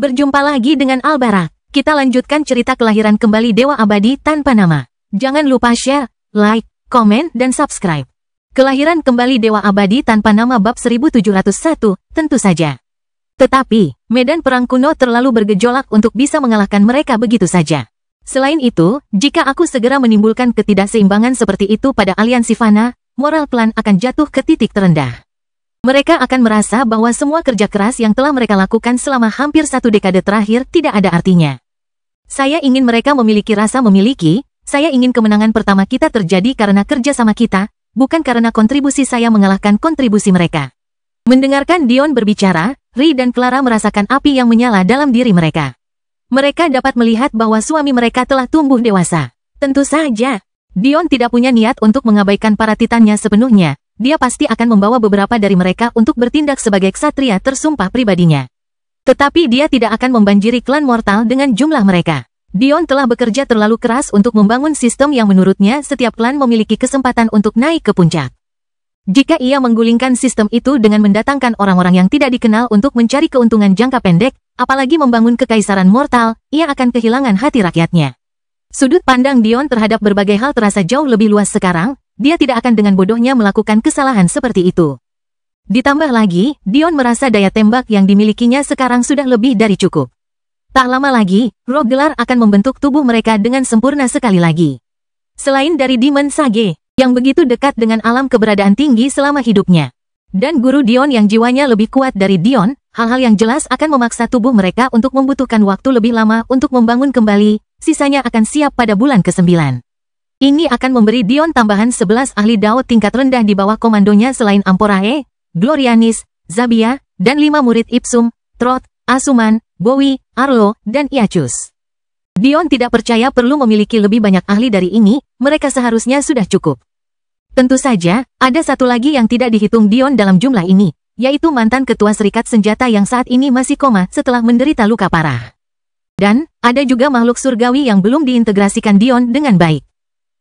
Berjumpa lagi dengan Albarak. Kita lanjutkan cerita kelahiran kembali Dewa Abadi tanpa nama. Jangan lupa share, like, komen, dan subscribe. Kelahiran kembali Dewa Abadi tanpa nama bab 1701, tentu saja. Tetapi, medan perang kuno terlalu bergejolak untuk bisa mengalahkan mereka begitu saja. Selain itu, jika aku segera menimbulkan ketidakseimbangan seperti itu pada aliansi Fana, moral klan akan jatuh ke titik terendah. Mereka akan merasa bahwa semua kerja keras yang telah mereka lakukan selama hampir 1 dekade terakhir tidak ada artinya. Saya ingin mereka memiliki rasa memiliki, saya ingin kemenangan pertama kita terjadi karena kerja sama kita, bukan karena kontribusi saya mengalahkan kontribusi mereka. Mendengarkan Dion berbicara, Ri dan Clara merasakan api yang menyala dalam diri mereka. Mereka dapat melihat bahwa suami mereka telah tumbuh dewasa. Tentu saja, Dion tidak punya niat untuk mengabaikan para titannya sepenuhnya. Dia pasti akan membawa beberapa dari mereka untuk bertindak sebagai ksatria tersumpah pribadinya. Tetapi dia tidak akan membanjiri klan mortal dengan jumlah mereka. Dion telah bekerja terlalu keras untuk membangun sistem yang menurutnya setiap klan memiliki kesempatan untuk naik ke puncak. Jika ia menggulingkan sistem itu dengan mendatangkan orang-orang yang tidak dikenal untuk mencari keuntungan jangka pendek, apalagi membangun kekaisaran mortal, ia akan kehilangan hati rakyatnya. Sudut pandang Dion terhadap berbagai hal terasa jauh lebih luas sekarang. Dia tidak akan dengan bodohnya melakukan kesalahan seperti itu. Ditambah lagi, Dion merasa daya tembak yang dimilikinya sekarang sudah lebih dari cukup. Tak lama lagi, roh gelar akan membentuk tubuh mereka dengan sempurna sekali lagi. Selain dari Demon Sage, yang begitu dekat dengan alam keberadaan tinggi selama hidupnya. Dan guru Dion yang jiwanya lebih kuat dari Dion, hal-hal yang jelas akan memaksa tubuh mereka untuk membutuhkan waktu lebih lama untuk membangun kembali, sisanya akan siap pada bulan ke-9. Ini akan memberi Dion tambahan 11 ahli Dao tingkat rendah di bawah komandonya selain Amporae, Glorianis, Zabia, dan 5 murid Ipsum, Trot, Asuman, Bowie, Arlo, dan Iacus. Dion tidak percaya perlu memiliki lebih banyak ahli dari ini, mereka seharusnya sudah cukup. Tentu saja, ada satu lagi yang tidak dihitung Dion dalam jumlah ini, yaitu mantan ketua serikat senjata yang saat ini masih koma setelah menderita luka parah. Dan, ada juga makhluk surgawi yang belum diintegrasikan Dion dengan baik.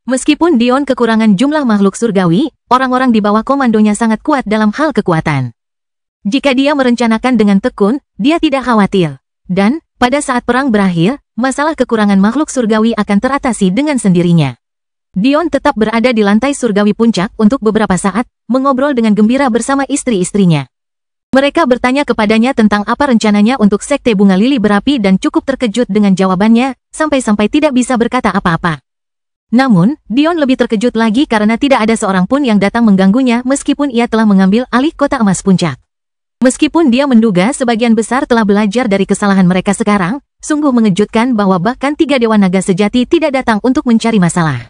Meskipun Dion kekurangan jumlah makhluk surgawi, orang-orang di bawah komandonya sangat kuat dalam hal kekuatan. Jika dia merencanakan dengan tekun, dia tidak khawatir. Dan, pada saat perang berakhir, masalah kekurangan makhluk surgawi akan teratasi dengan sendirinya. Dion tetap berada di lantai surgawi puncak untuk beberapa saat, mengobrol dengan gembira bersama istri-istrinya. Mereka bertanya kepadanya tentang apa rencananya untuk sekte bunga lili berapi dan cukup terkejut dengan jawabannya, sampai-sampai tidak bisa berkata apa-apa. Namun, Dion lebih terkejut lagi karena tidak ada seorang pun yang datang mengganggunya meskipun ia telah mengambil alih kota emas puncak. Meskipun dia menduga sebagian besar telah belajar dari kesalahan mereka sekarang, sungguh mengejutkan bahwa bahkan 3 dewa naga sejati tidak datang untuk mencari masalah.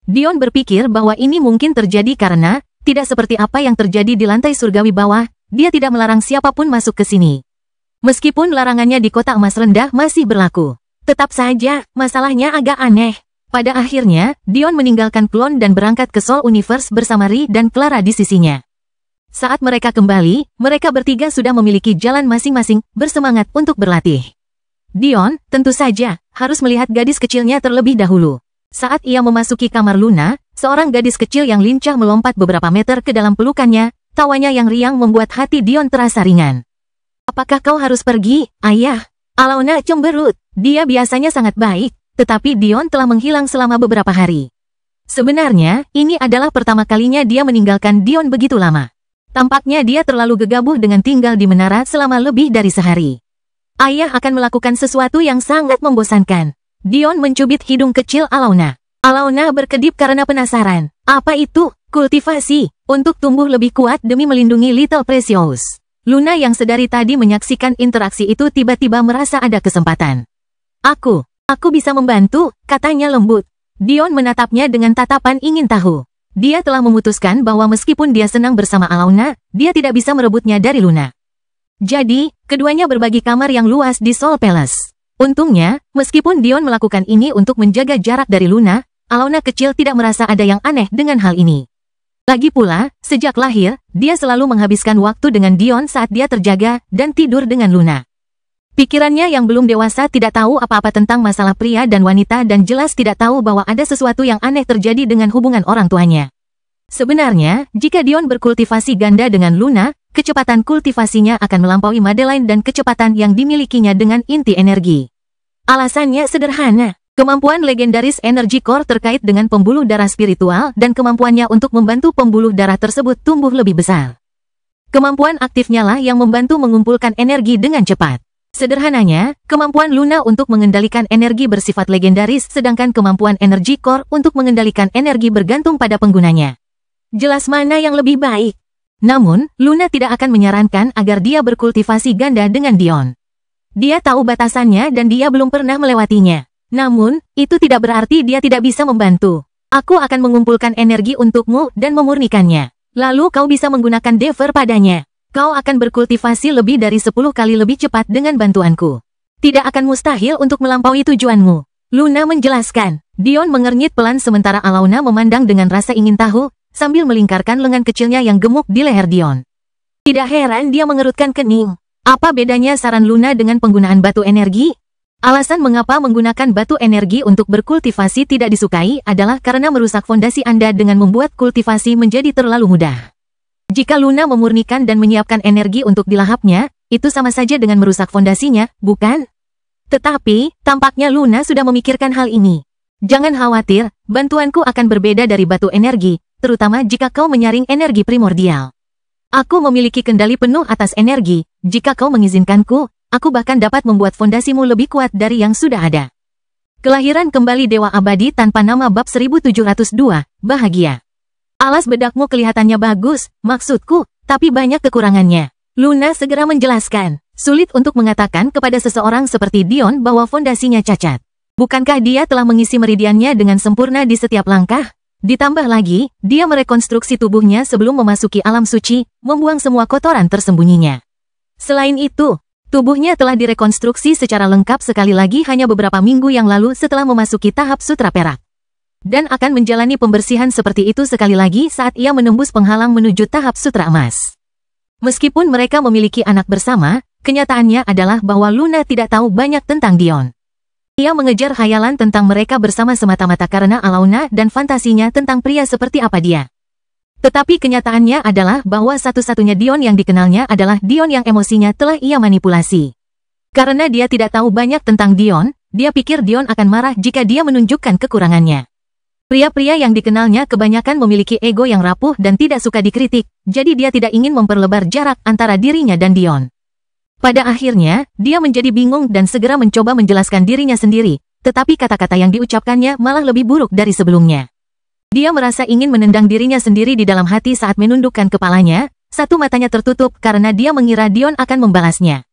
Dion berpikir bahwa ini mungkin terjadi karena, tidak seperti apa yang terjadi di lantai surgawi bawah, dia tidak melarang siapapun masuk ke sini. Meskipun larangannya di kota emas rendah masih berlaku. Tetap saja, masalahnya agak aneh. Pada akhirnya, Dion meninggalkan klon dan berangkat ke Soul Universe bersama Ri dan Clara di sisinya. Saat mereka kembali, mereka bertiga sudah memiliki jalan masing-masing, bersemangat untuk berlatih. Dion, tentu saja, harus melihat gadis kecilnya terlebih dahulu. Saat ia memasuki kamar Luna, seorang gadis kecil yang lincah melompat beberapa meter ke dalam pelukannya, tawanya yang riang membuat hati Dion terasa ringan. "Apakah kau harus pergi, ayah?" Alauna cemberut, dia biasanya sangat baik. Tetapi Dion telah menghilang selama beberapa hari. Sebenarnya, ini adalah pertama kalinya dia meninggalkan Dion begitu lama. Tampaknya dia terlalu gegabah dengan tinggal di menara selama lebih dari sehari. Ayah akan melakukan sesuatu yang sangat membosankan. Dion mencubit hidung kecil Alauna. Alauna berkedip karena penasaran. Apa itu? Kultivasi, untuk tumbuh lebih kuat demi melindungi Little Precious. Luna yang sedari tadi menyaksikan interaksi itu tiba-tiba merasa ada kesempatan. Aku bisa membantu, katanya lembut. Dion menatapnya dengan tatapan ingin tahu. Dia telah memutuskan bahwa meskipun dia senang bersama Alauna, dia tidak bisa merebutnya dari Luna. Jadi, keduanya berbagi kamar yang luas di Soul Palace. Untungnya, meskipun Dion melakukan ini untuk menjaga jarak dari Luna, Alauna kecil tidak merasa ada yang aneh dengan hal ini. Lagi pula, sejak lahir, dia selalu menghabiskan waktu dengan Dion saat dia terjaga dan tidur dengan Luna. Pikirannya yang belum dewasa tidak tahu apa-apa tentang masalah pria dan wanita dan jelas tidak tahu bahwa ada sesuatu yang aneh terjadi dengan hubungan orang tuanya. Sebenarnya, jika Dion berkultivasi ganda dengan Luna, kecepatan kultivasinya akan melampaui Madeline dan kecepatan yang dimilikinya dengan inti energi. Alasannya sederhana. Kemampuan legendaris Energy Core terkait dengan pembuluh darah spiritual dan kemampuannya untuk membantu pembuluh darah tersebut tumbuh lebih besar. Kemampuan aktifnya lah yang membantu mengumpulkan energi dengan cepat. Sederhananya, kemampuan Luna untuk mengendalikan energi bersifat legendaris sedangkan kemampuan Energy Core untuk mengendalikan energi bergantung pada penggunanya. Jelas mana yang lebih baik. Namun, Luna tidak akan menyarankan agar dia berkultivasi ganda dengan Dion. Dia tahu batasannya dan dia belum pernah melewatinya. Namun, itu tidak berarti dia tidak bisa membantu. Aku akan mengumpulkan energi untukmu dan memurnikannya. Lalu kau bisa menggunakan Dever padanya. Kau akan berkultivasi lebih dari 10 kali lebih cepat dengan bantuanku. Tidak akan mustahil untuk melampaui tujuanmu. Luna menjelaskan. Dion mengernyit pelan sementara Alauna memandang dengan rasa ingin tahu, sambil melingkarkan lengan kecilnya yang gemuk di leher Dion. Tidak heran dia mengerutkan kening. Apa bedanya saran Luna dengan penggunaan batu energi? Alasan mengapa menggunakan batu energi untuk berkultivasi tidak disukai adalah karena merusak fondasi Anda dengan membuat kultivasi menjadi terlalu mudah. Jika Luna memurnikan dan menyiapkan energi untuk dilahapnya, itu sama saja dengan merusak fondasinya, bukan? Tetapi, tampaknya Luna sudah memikirkan hal ini. Jangan khawatir, bantuanku akan berbeda dari batu energi, terutama jika kau menyaring energi primordial. Aku memiliki kendali penuh atas energi, jika kau mengizinkanku, aku bahkan dapat membuat fondasimu lebih kuat dari yang sudah ada. Kelahiran kembali Dewa Abadi tanpa nama bab 1702, bahagia. Alas bedakmu kelihatannya bagus, maksudku, tapi banyak kekurangannya. Luna segera menjelaskan. Sulit untuk mengatakan kepada seseorang seperti Dion bahwa fondasinya cacat. Bukankah dia telah mengisi meridiannya dengan sempurna di setiap langkah? Ditambah lagi, dia merekonstruksi tubuhnya sebelum memasuki alam suci, membuang semua kotoran tersembunyinya. Selain itu, tubuhnya telah direkonstruksi secara lengkap sekali lagi hanya beberapa minggu yang lalu setelah memasuki tahap sutra perak. Dan akan menjalani pembersihan seperti itu sekali lagi saat ia menembus penghalang menuju tahap sutra emas. Meskipun mereka memiliki anak bersama, kenyataannya adalah bahwa Luna tidak tahu banyak tentang Dion. Ia mengejar khayalan tentang mereka bersama semata-mata karena Alauna dan fantasinya tentang pria seperti apa dia. Tetapi kenyataannya adalah bahwa satu-satunya Dion yang dikenalnya adalah Dion yang emosinya telah ia manipulasi. Karena dia tidak tahu banyak tentang Dion, dia pikir Dion akan marah jika dia menunjukkan kekurangannya. Pria-pria yang dikenalnya kebanyakan memiliki ego yang rapuh dan tidak suka dikritik, jadi dia tidak ingin memperlebar jarak antara dirinya dan Dion. Pada akhirnya, dia menjadi bingung dan segera mencoba menjelaskan dirinya sendiri, tetapi kata-kata yang diucapkannya malah lebih buruk dari sebelumnya. Dia merasa ingin menendang dirinya sendiri di dalam hati saat menundukkan kepalanya, satu matanya tertutup karena dia mengira Dion akan membalasnya.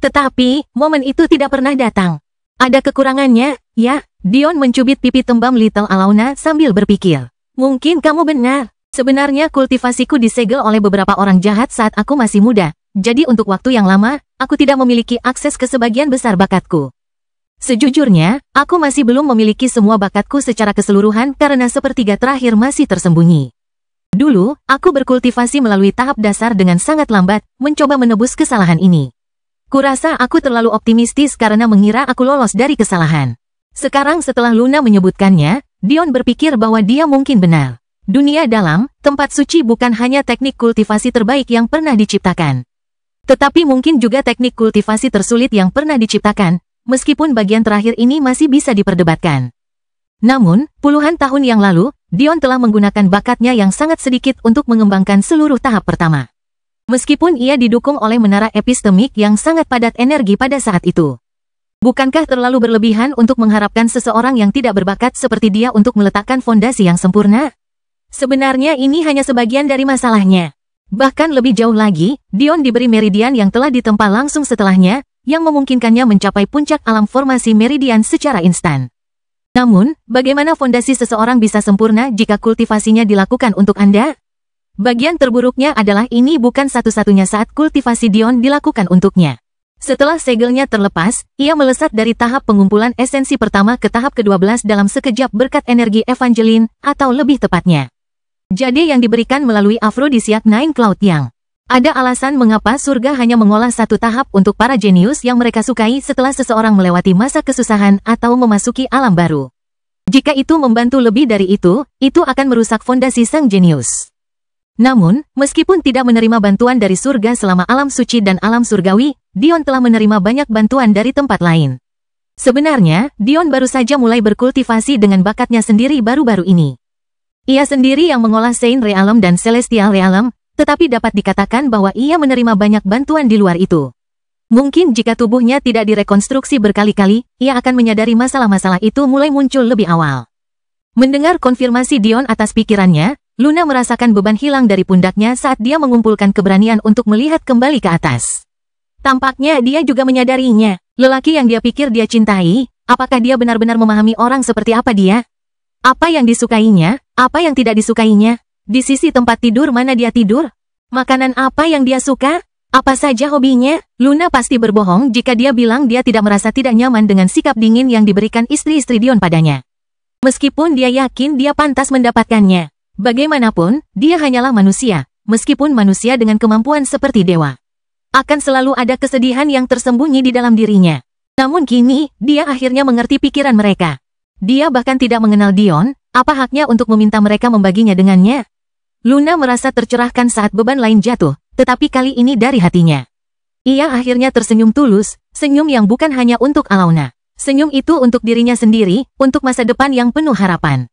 Tetapi, momen itu tidak pernah datang. Ada kekurangannya, ya? Dion mencubit pipi tembam Little Alauna sambil berpikir. Mungkin kamu benar. Sebenarnya kultivasiku disegel oleh beberapa orang jahat saat aku masih muda, jadi untuk waktu yang lama, aku tidak memiliki akses ke sebagian besar bakatku. Sejujurnya, aku masih belum memiliki semua bakatku secara keseluruhan karena sepertiga terakhir masih tersembunyi. Dulu, aku berkultivasi melalui tahap dasar dengan sangat lambat, mencoba menebus kesalahan ini. Kurasa aku terlalu optimistis karena mengira aku lolos dari kesalahan. Sekarang setelah Luna menyebutkannya, Dion berpikir bahwa dia mungkin benar. Dunia dalam, tempat suci bukan hanya teknik kultivasi terbaik yang pernah diciptakan. Tetapi mungkin juga teknik kultivasi tersulit yang pernah diciptakan, meskipun bagian terakhir ini masih bisa diperdebatkan. Namun, puluhan tahun yang lalu, Dion telah menggunakan bakatnya yang sangat sedikit untuk mengembangkan seluruh tahap pertama. Meskipun ia didukung oleh menara epistemik yang sangat padat energi pada saat itu. Bukankah terlalu berlebihan untuk mengharapkan seseorang yang tidak berbakat seperti dia untuk meletakkan fondasi yang sempurna? Sebenarnya ini hanya sebagian dari masalahnya. Bahkan lebih jauh lagi, Dion diberi meridian yang telah ditempa langsung setelahnya, yang memungkinkannya mencapai puncak alam formasi meridian secara instan. Namun, bagaimana fondasi seseorang bisa sempurna jika kultivasinya dilakukan untuk Anda? Bagian terburuknya adalah ini bukan satu-satunya saat kultivasi Dion dilakukan untuknya. Setelah segelnya terlepas, ia melesat dari tahap pengumpulan esensi pertama ke tahap ke-12 dalam sekejap berkat energi Evangeline, atau lebih tepatnya. Jade yang diberikan melalui Aphrodisiac Nine Cloud yang. Ada alasan mengapa surga hanya mengolah satu tahap untuk para jenius yang mereka sukai setelah seseorang melewati masa kesusahan atau memasuki alam baru. Jika itu membantu lebih dari itu akan merusak fondasi sang jenius. Namun, meskipun tidak menerima bantuan dari surga selama alam suci dan alam surgawi, Dion telah menerima banyak bantuan dari tempat lain. Sebenarnya, Dion baru saja mulai berkultivasi dengan bakatnya sendiri baru-baru ini. Ia sendiri yang mengolah Saint Realm dan Celestial Realm, tetapi dapat dikatakan bahwa ia menerima banyak bantuan di luar itu. Mungkin jika tubuhnya tidak direkonstruksi berkali-kali, ia akan menyadari masalah-masalah itu mulai muncul lebih awal. Mendengar konfirmasi Dion atas pikirannya, Luna merasakan beban hilang dari pundaknya saat dia mengumpulkan keberanian untuk melihat kembali ke atas. Tampaknya dia juga menyadarinya, lelaki yang dia pikir dia cintai, apakah dia benar-benar memahami orang seperti apa dia? Apa yang disukainya, apa yang tidak disukainya? Di sisi tempat tidur mana dia tidur? Makanan apa yang dia suka? Apa saja hobinya? Luna pasti berbohong jika dia bilang dia tidak merasa tidak nyaman dengan sikap dingin yang diberikan istri-istri Dion padanya. Meskipun dia yakin dia pantas mendapatkannya. Bagaimanapun, dia hanyalah manusia, meskipun manusia dengan kemampuan seperti dewa. Akan selalu ada kesedihan yang tersembunyi di dalam dirinya. Namun kini, dia akhirnya mengerti pikiran mereka. Dia bahkan tidak mengenal Dion, apa haknya untuk meminta mereka membaginya dengannya? Luna merasa tercerahkan saat beban lain jatuh. Tetapi kali ini dari hatinya. Ia akhirnya tersenyum tulus, senyum yang bukan hanya untuk Alauna. Senyum itu untuk dirinya sendiri, untuk masa depan yang penuh harapan.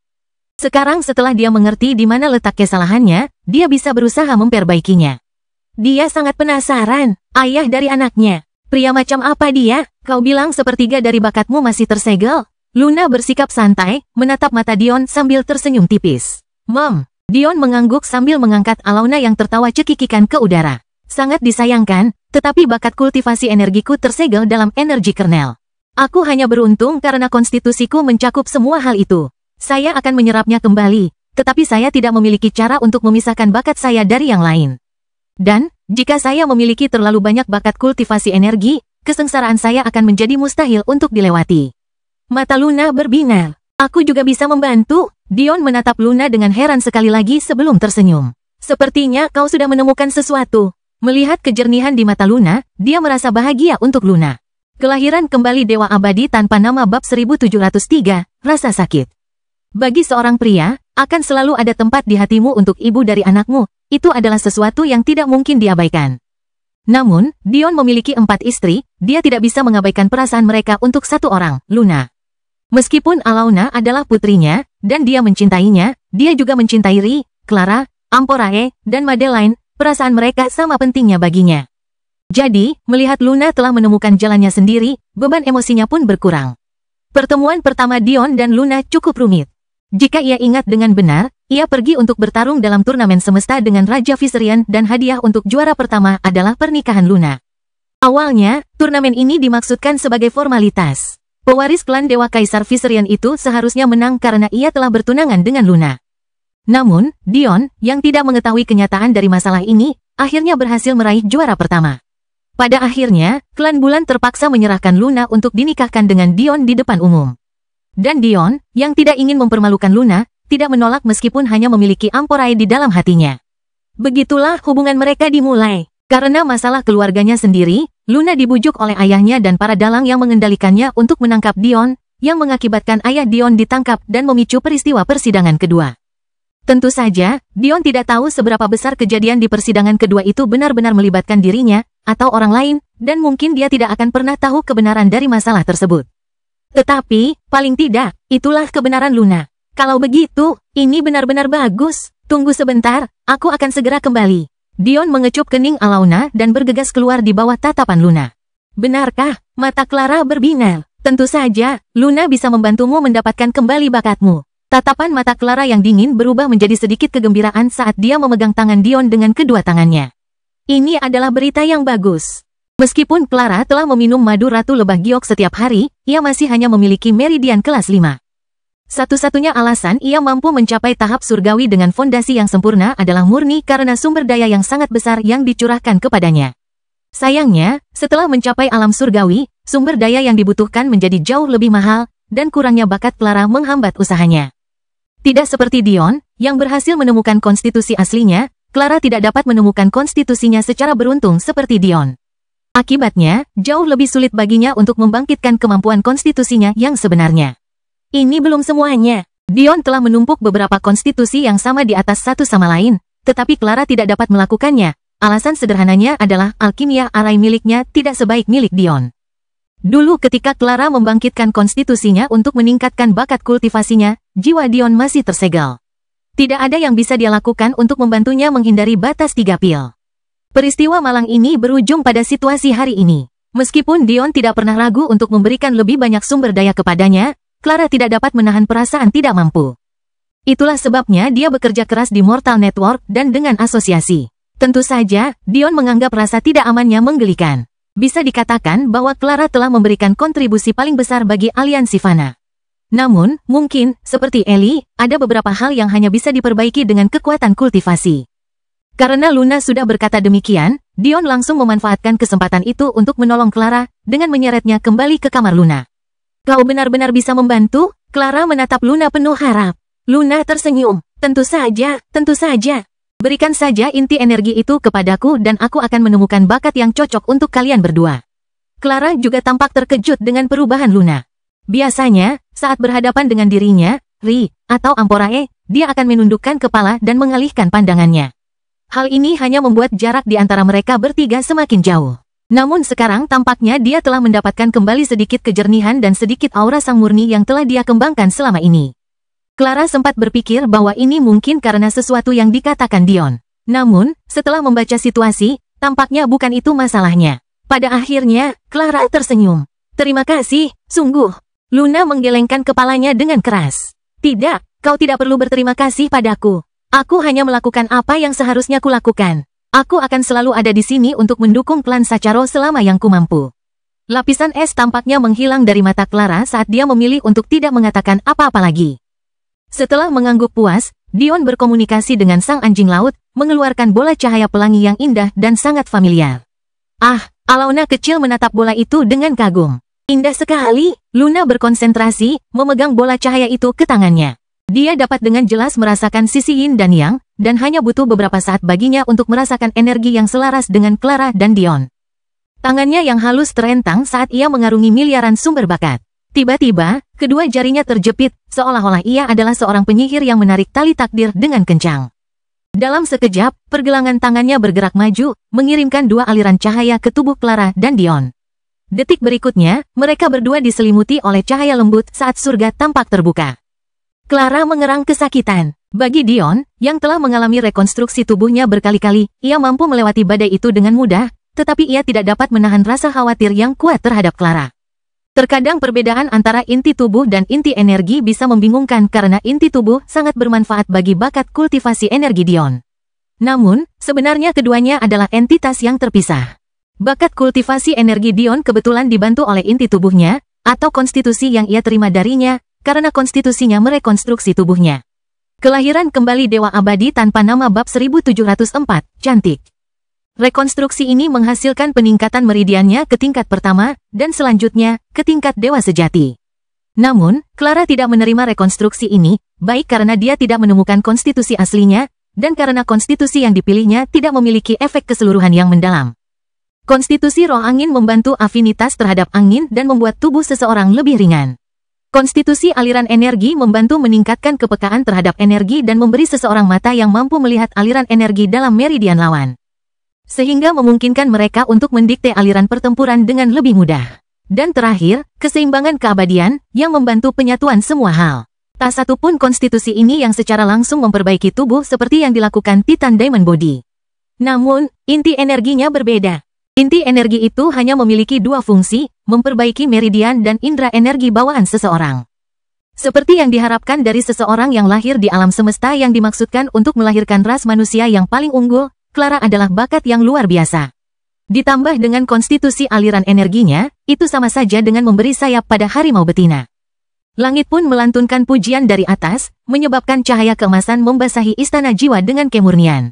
Sekarang setelah dia mengerti di mana letak kesalahannya, dia bisa berusaha memperbaikinya. Dia sangat penasaran, ayah dari anaknya. Pria macam apa dia? Kau bilang sepertiga dari bakatmu masih tersegel? Luna bersikap santai, menatap mata Dion sambil tersenyum tipis. Mom. Dion mengangguk sambil mengangkat Alauna yang tertawa cekikikan ke udara. Sangat disayangkan, tetapi bakat kultivasi energiku tersegel dalam energi kernel. Aku hanya beruntung karena konstitusiku mencakup semua hal itu. Saya akan menyerapnya kembali, tetapi saya tidak memiliki cara untuk memisahkan bakat saya dari yang lain. Dan, jika saya memiliki terlalu banyak bakat kultivasi energi, kesengsaraan saya akan menjadi mustahil untuk dilewati. Mata Luna berbinar. Aku juga bisa membantu. Dion menatap Luna dengan heran sekali lagi sebelum tersenyum. Sepertinya kau sudah menemukan sesuatu. Melihat kejernihan di mata Luna, dia merasa bahagia untuk Luna. Kelahiran kembali Dewa Abadi tanpa nama bab 1703, rasa sakit. Bagi seorang pria, akan selalu ada tempat di hatimu untuk ibu dari anakmu. Itu adalah sesuatu yang tidak mungkin diabaikan. Namun, Dion memiliki 4 istri, dia tidak bisa mengabaikan perasaan mereka untuk satu orang, Luna. Meskipun Alauna adalah putrinya, dan dia mencintainya, dia juga mencintai Ri, Clara, Amporae, dan Madeline, perasaan mereka sama pentingnya baginya. Jadi, melihat Luna telah menemukan jalannya sendiri, beban emosinya pun berkurang. Pertemuan pertama Dion dan Luna cukup rumit. Jika ia ingat dengan benar, ia pergi untuk bertarung dalam turnamen semesta dengan Raja Viserion dan hadiah untuk juara pertama adalah pernikahan Luna. Awalnya, turnamen ini dimaksudkan sebagai formalitas. Pewaris klan Dewa Kaisar Viserion itu seharusnya menang karena ia telah bertunangan dengan Luna. Namun, Dion, yang tidak mengetahui kenyataan dari masalah ini, akhirnya berhasil meraih juara pertama. Pada akhirnya, klan Bulan terpaksa menyerahkan Luna untuk dinikahkan dengan Dion di depan umum. Dan Dion, yang tidak ingin mempermalukan Luna, tidak menolak meskipun hanya memiliki Amporae di dalam hatinya. Begitulah hubungan mereka dimulai. Karena masalah keluarganya sendiri, Luna dibujuk oleh ayahnya dan para dalang yang mengendalikannya untuk menangkap Dion, yang mengakibatkan ayah Dion ditangkap dan memicu peristiwa persidangan kedua. Tentu saja, Dion tidak tahu seberapa besar kejadian di persidangan kedua itu benar-benar melibatkan dirinya, atau orang lain, dan mungkin dia tidak akan pernah tahu kebenaran dari masalah tersebut. Tetapi, paling tidak, itulah kebenaran Luna. Kalau begitu, ini benar-benar bagus. Tunggu sebentar, aku akan segera kembali. Dion mengecup kening Alauna dan bergegas keluar di bawah tatapan Luna. Benarkah? Mata Clara berbinar. Tentu saja, Luna bisa membantumu mendapatkan kembali bakatmu. Tatapan mata Clara yang dingin berubah menjadi sedikit kegembiraan saat dia memegang tangan Dion dengan kedua tangannya. Ini adalah berita yang bagus. Meskipun Clara telah meminum madu Ratu Lebah Giok setiap hari, ia masih hanya memiliki meridian kelas 5. Satu-satunya alasan ia mampu mencapai tahap surgawi dengan fondasi yang sempurna adalah murni karena sumber daya yang sangat besar yang dicurahkan kepadanya. Sayangnya, setelah mencapai alam surgawi, sumber daya yang dibutuhkan menjadi jauh lebih mahal, dan kurangnya bakat Clara menghambat usahanya. Tidak seperti Dion, yang berhasil menemukan konstitusi aslinya, Clara tidak dapat menemukan konstitusinya secara beruntung seperti Dion. Akibatnya, jauh lebih sulit baginya untuk membangkitkan kemampuan konstitusinya yang sebenarnya. Ini belum semuanya. Dion telah menumpuk beberapa konstitusi yang sama di atas satu sama lain, tetapi Clara tidak dapat melakukannya. Alasan sederhananya adalah alkimia arai miliknya tidak sebaik milik Dion. Dulu ketika Clara membangkitkan konstitusinya untuk meningkatkan bakat kultivasinya, jiwa Dion masih tersegel. Tidak ada yang bisa dia lakukan untuk membantunya menghindari batas 3 pil. Peristiwa malang ini berujung pada situasi hari ini. Meskipun Dion tidak pernah ragu untuk memberikan lebih banyak sumber daya kepadanya, Clara tidak dapat menahan perasaan tidak mampu. Itulah sebabnya dia bekerja keras di Mortal Network dan dengan asosiasi. Tentu saja, Dion menganggap rasa tidak amannya menggelikan. Bisa dikatakan bahwa Clara telah memberikan kontribusi paling besar bagi aliansi Fana. Namun, mungkin, seperti Ellie, ada beberapa hal yang hanya bisa diperbaiki dengan kekuatan kultivasi. Karena Luna sudah berkata demikian, Dion langsung memanfaatkan kesempatan itu untuk menolong Clara dengan menyeretnya kembali ke kamar Luna. Kau benar-benar bisa membantu? Clara menatap Luna penuh harap. Luna tersenyum. Tentu saja, tentu saja. Berikan saja inti energi itu kepadaku dan aku akan menemukan bakat yang cocok untuk kalian berdua. Clara juga tampak terkejut dengan perubahan Luna. Biasanya, saat berhadapan dengan dirinya, Ri, atau Amporae, dia akan menundukkan kepala dan mengalihkan pandangannya. Hal ini hanya membuat jarak di antara mereka bertiga semakin jauh. Namun sekarang tampaknya dia telah mendapatkan kembali sedikit kejernihan dan sedikit aura sang murni yang telah dia kembangkan selama ini. Clara sempat berpikir bahwa ini mungkin karena sesuatu yang dikatakan Dion. Namun, setelah membaca situasi, tampaknya bukan itu masalahnya. Pada akhirnya, Clara tersenyum. Terima kasih, sungguh. Luna menggelengkan kepalanya dengan keras. Tidak, kau tidak perlu berterima kasih padaku. Aku hanya melakukan apa yang seharusnya kulakukan. Aku akan selalu ada di sini untuk mendukung klan Sacharo selama yang kumampu. Lapisan es tampaknya menghilang dari mata Clara saat dia memilih untuk tidak mengatakan apa-apa lagi. Setelah mengangguk puas, Dion berkomunikasi dengan sang anjing laut, mengeluarkan bola cahaya pelangi yang indah dan sangat familiar. Ah, Alona kecil menatap bola itu dengan kagum. Indah sekali, Luna berkonsentrasi, memegang bola cahaya itu ke tangannya. Dia dapat dengan jelas merasakan sisi yin dan yang, dan hanya butuh beberapa saat baginya untuk merasakan energi yang selaras dengan Clara dan Dion. Tangannya yang halus terentang saat ia mengarungi miliaran sumber bakat. Tiba-tiba, kedua jarinya terjepit, seolah-olah ia adalah seorang penyihir yang menarik tali takdir dengan kencang. Dalam sekejap, pergelangan tangannya bergerak maju, mengirimkan 2 aliran cahaya ke tubuh Clara dan Dion. Detik berikutnya, mereka berdua diselimuti oleh cahaya lembut saat surga tampak terbuka. Clara mengerang kesakitan. Bagi Dion, yang telah mengalami rekonstruksi tubuhnya berkali-kali, ia mampu melewati badai itu dengan mudah, tetapi ia tidak dapat menahan rasa khawatir yang kuat terhadap Clara. Terkadang perbedaan antara inti tubuh dan inti energi bisa membingungkan karena inti tubuh sangat bermanfaat bagi bakat kultivasi energi Dion. Namun, sebenarnya keduanya adalah entitas yang terpisah. Bakat kultivasi energi Dion kebetulan dibantu oleh inti tubuhnya, atau konstitusi yang ia terima darinya, karena konstitusinya merekonstruksi tubuhnya. Kelahiran kembali Dewa Abadi tanpa nama bab 1704, cantik. Rekonstruksi ini menghasilkan peningkatan meridiannya ke tingkat pertama, dan selanjutnya, ke tingkat dewa sejati. Namun, Clara tidak menerima rekonstruksi ini, baik karena dia tidak menemukan konstitusi aslinya, dan karena konstitusi yang dipilihnya tidak memiliki efek keseluruhan yang mendalam. Konstitusi roh angin membantu afinitas terhadap angin dan membuat tubuh seseorang lebih ringan. Konstitusi aliran energi membantu meningkatkan kepekaan terhadap energi dan memberi seseorang mata yang mampu melihat aliran energi dalam meridian lawan. Sehingga memungkinkan mereka untuk mendikte aliran pertempuran dengan lebih mudah. Dan terakhir, keseimbangan keabadian, yang membantu penyatuan semua hal. Tak satu pun konstitusi ini yang secara langsung memperbaiki tubuh seperti yang dilakukan Titan Diamond Body. Namun, inti energinya berbeda. Inti energi itu hanya memiliki 2 fungsi, memperbaiki meridian dan indera energi bawaan seseorang. Seperti yang diharapkan dari seseorang yang lahir di alam semesta yang dimaksudkan untuk melahirkan ras manusia yang paling unggul, Clara adalah bakat yang luar biasa. Ditambah dengan konstitusi aliran energinya, itu sama saja dengan memberi sayap pada harimau betina. Langit pun melantunkan pujian dari atas, menyebabkan cahaya keemasan membasahi istana jiwa dengan kemurnian.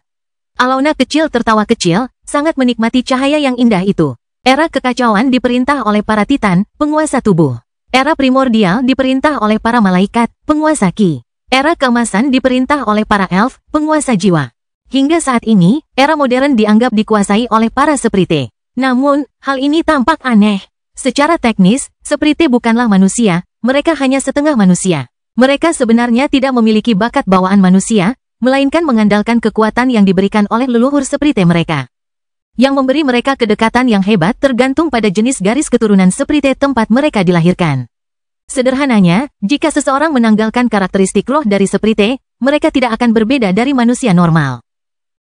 Alona kecil tertawa kecil, sangat menikmati cahaya yang indah itu. Era kekacauan diperintah oleh para titan, penguasa tubuh. Era primordial diperintah oleh para malaikat, penguasa ki. Era keemasan diperintah oleh para elf, penguasa jiwa. Hingga saat ini, era modern dianggap dikuasai oleh para seprite. Namun, hal ini tampak aneh. Secara teknis, seprite bukanlah manusia, mereka hanya setengah manusia. Mereka sebenarnya tidak memiliki bakat bawaan manusia, melainkan mengandalkan kekuatan yang diberikan oleh leluhur seprite mereka. Yang memberi mereka kedekatan yang hebat tergantung pada jenis garis keturunan seprite tempat mereka dilahirkan. Sederhananya, jika seseorang menanggalkan karakteristik roh dari seprite, mereka tidak akan berbeda dari manusia normal.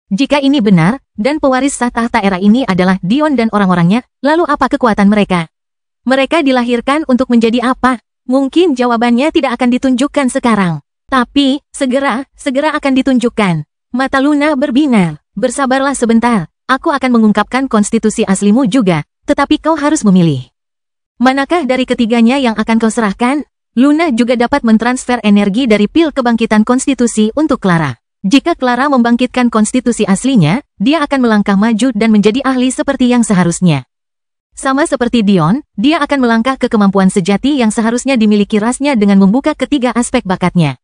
Jika ini benar, dan pewaris sah tahta era ini adalah Dion dan orang-orangnya, lalu apa kekuatan mereka? Mereka dilahirkan untuk menjadi apa? Mungkin jawabannya tidak akan ditunjukkan sekarang. Tapi, segera akan ditunjukkan. Mata Luna berbinar. Bersabarlah sebentar, aku akan mengungkapkan konstitusi aslimu juga, tetapi kau harus memilih. Manakah dari ketiganya yang akan kau serahkan? Luna juga dapat mentransfer energi dari pil kebangkitan konstitusi untuk Clara. Jika Clara membangkitkan konstitusi aslinya, dia akan melangkah maju dan menjadi ahli seperti yang seharusnya. Sama seperti Dion, dia akan melangkah ke kemampuan sejati yang seharusnya dimiliki rasnya dengan membuka ketiga aspek bakatnya.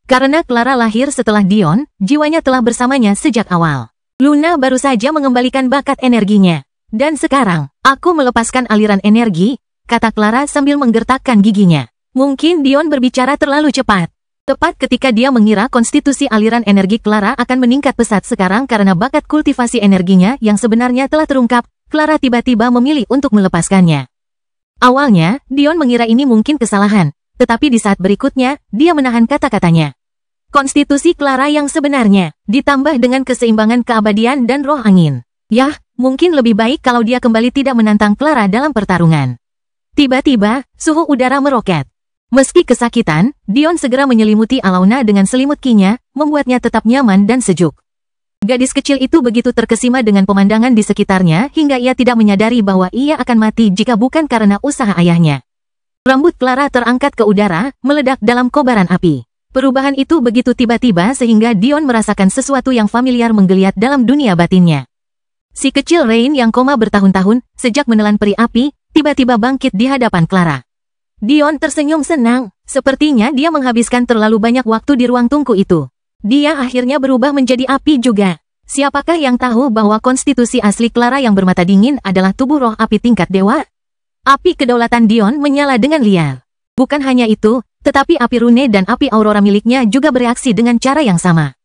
Karena Clara lahir setelah Dion, jiwanya telah bersamanya sejak awal. Luna baru saja mengembalikan bakat energinya. Dan sekarang, aku melepaskan aliran energi, kata Clara sambil menggertakkan giginya. Mungkin Dion berbicara terlalu cepat. Tepat ketika dia mengira konstitusi aliran energi Clara akan meningkat pesat sekarang karena bakat kultivasi energinya yang sebenarnya telah terungkap, Clara tiba-tiba memilih untuk melepaskannya. Awalnya, Dion mengira ini mungkin kesalahan, tetapi di saat berikutnya, dia menahan kata-katanya. Konstitusi Clara yang sebenarnya, ditambah dengan keseimbangan keabadian dan roh angin. Yah, mungkin lebih baik kalau dia kembali tidak menantang Clara dalam pertarungan. Tiba-tiba, suhu udara meroket. Meski kesakitan, Dion segera menyelimuti Alauna dengan selimut kinya, membuatnya tetap nyaman dan sejuk. Gadis kecil itu begitu terkesima dengan pemandangan di sekitarnya hingga ia tidak menyadari bahwa ia akan mati jika bukan karena usaha ayahnya. Rambut Clara terangkat ke udara, meledak dalam kobaran api. Perubahan itu begitu tiba-tiba sehingga Dion merasakan sesuatu yang familiar menggeliat dalam dunia batinnya. Si kecil Rain yang koma bertahun-tahun, sejak menelan peri api, tiba-tiba bangkit di hadapan Clara. Dion tersenyum senang, sepertinya dia menghabiskan terlalu banyak waktu di ruang tungku itu. Dia akhirnya berubah menjadi api juga. Siapakah yang tahu bahwa konstitusi asli Clara yang bermata dingin adalah tubuh roh api tingkat dewa? Api kedaulatan Dion menyala dengan liar. Bukan hanya itu, tetapi api rune dan api aurora miliknya juga bereaksi dengan cara yang sama.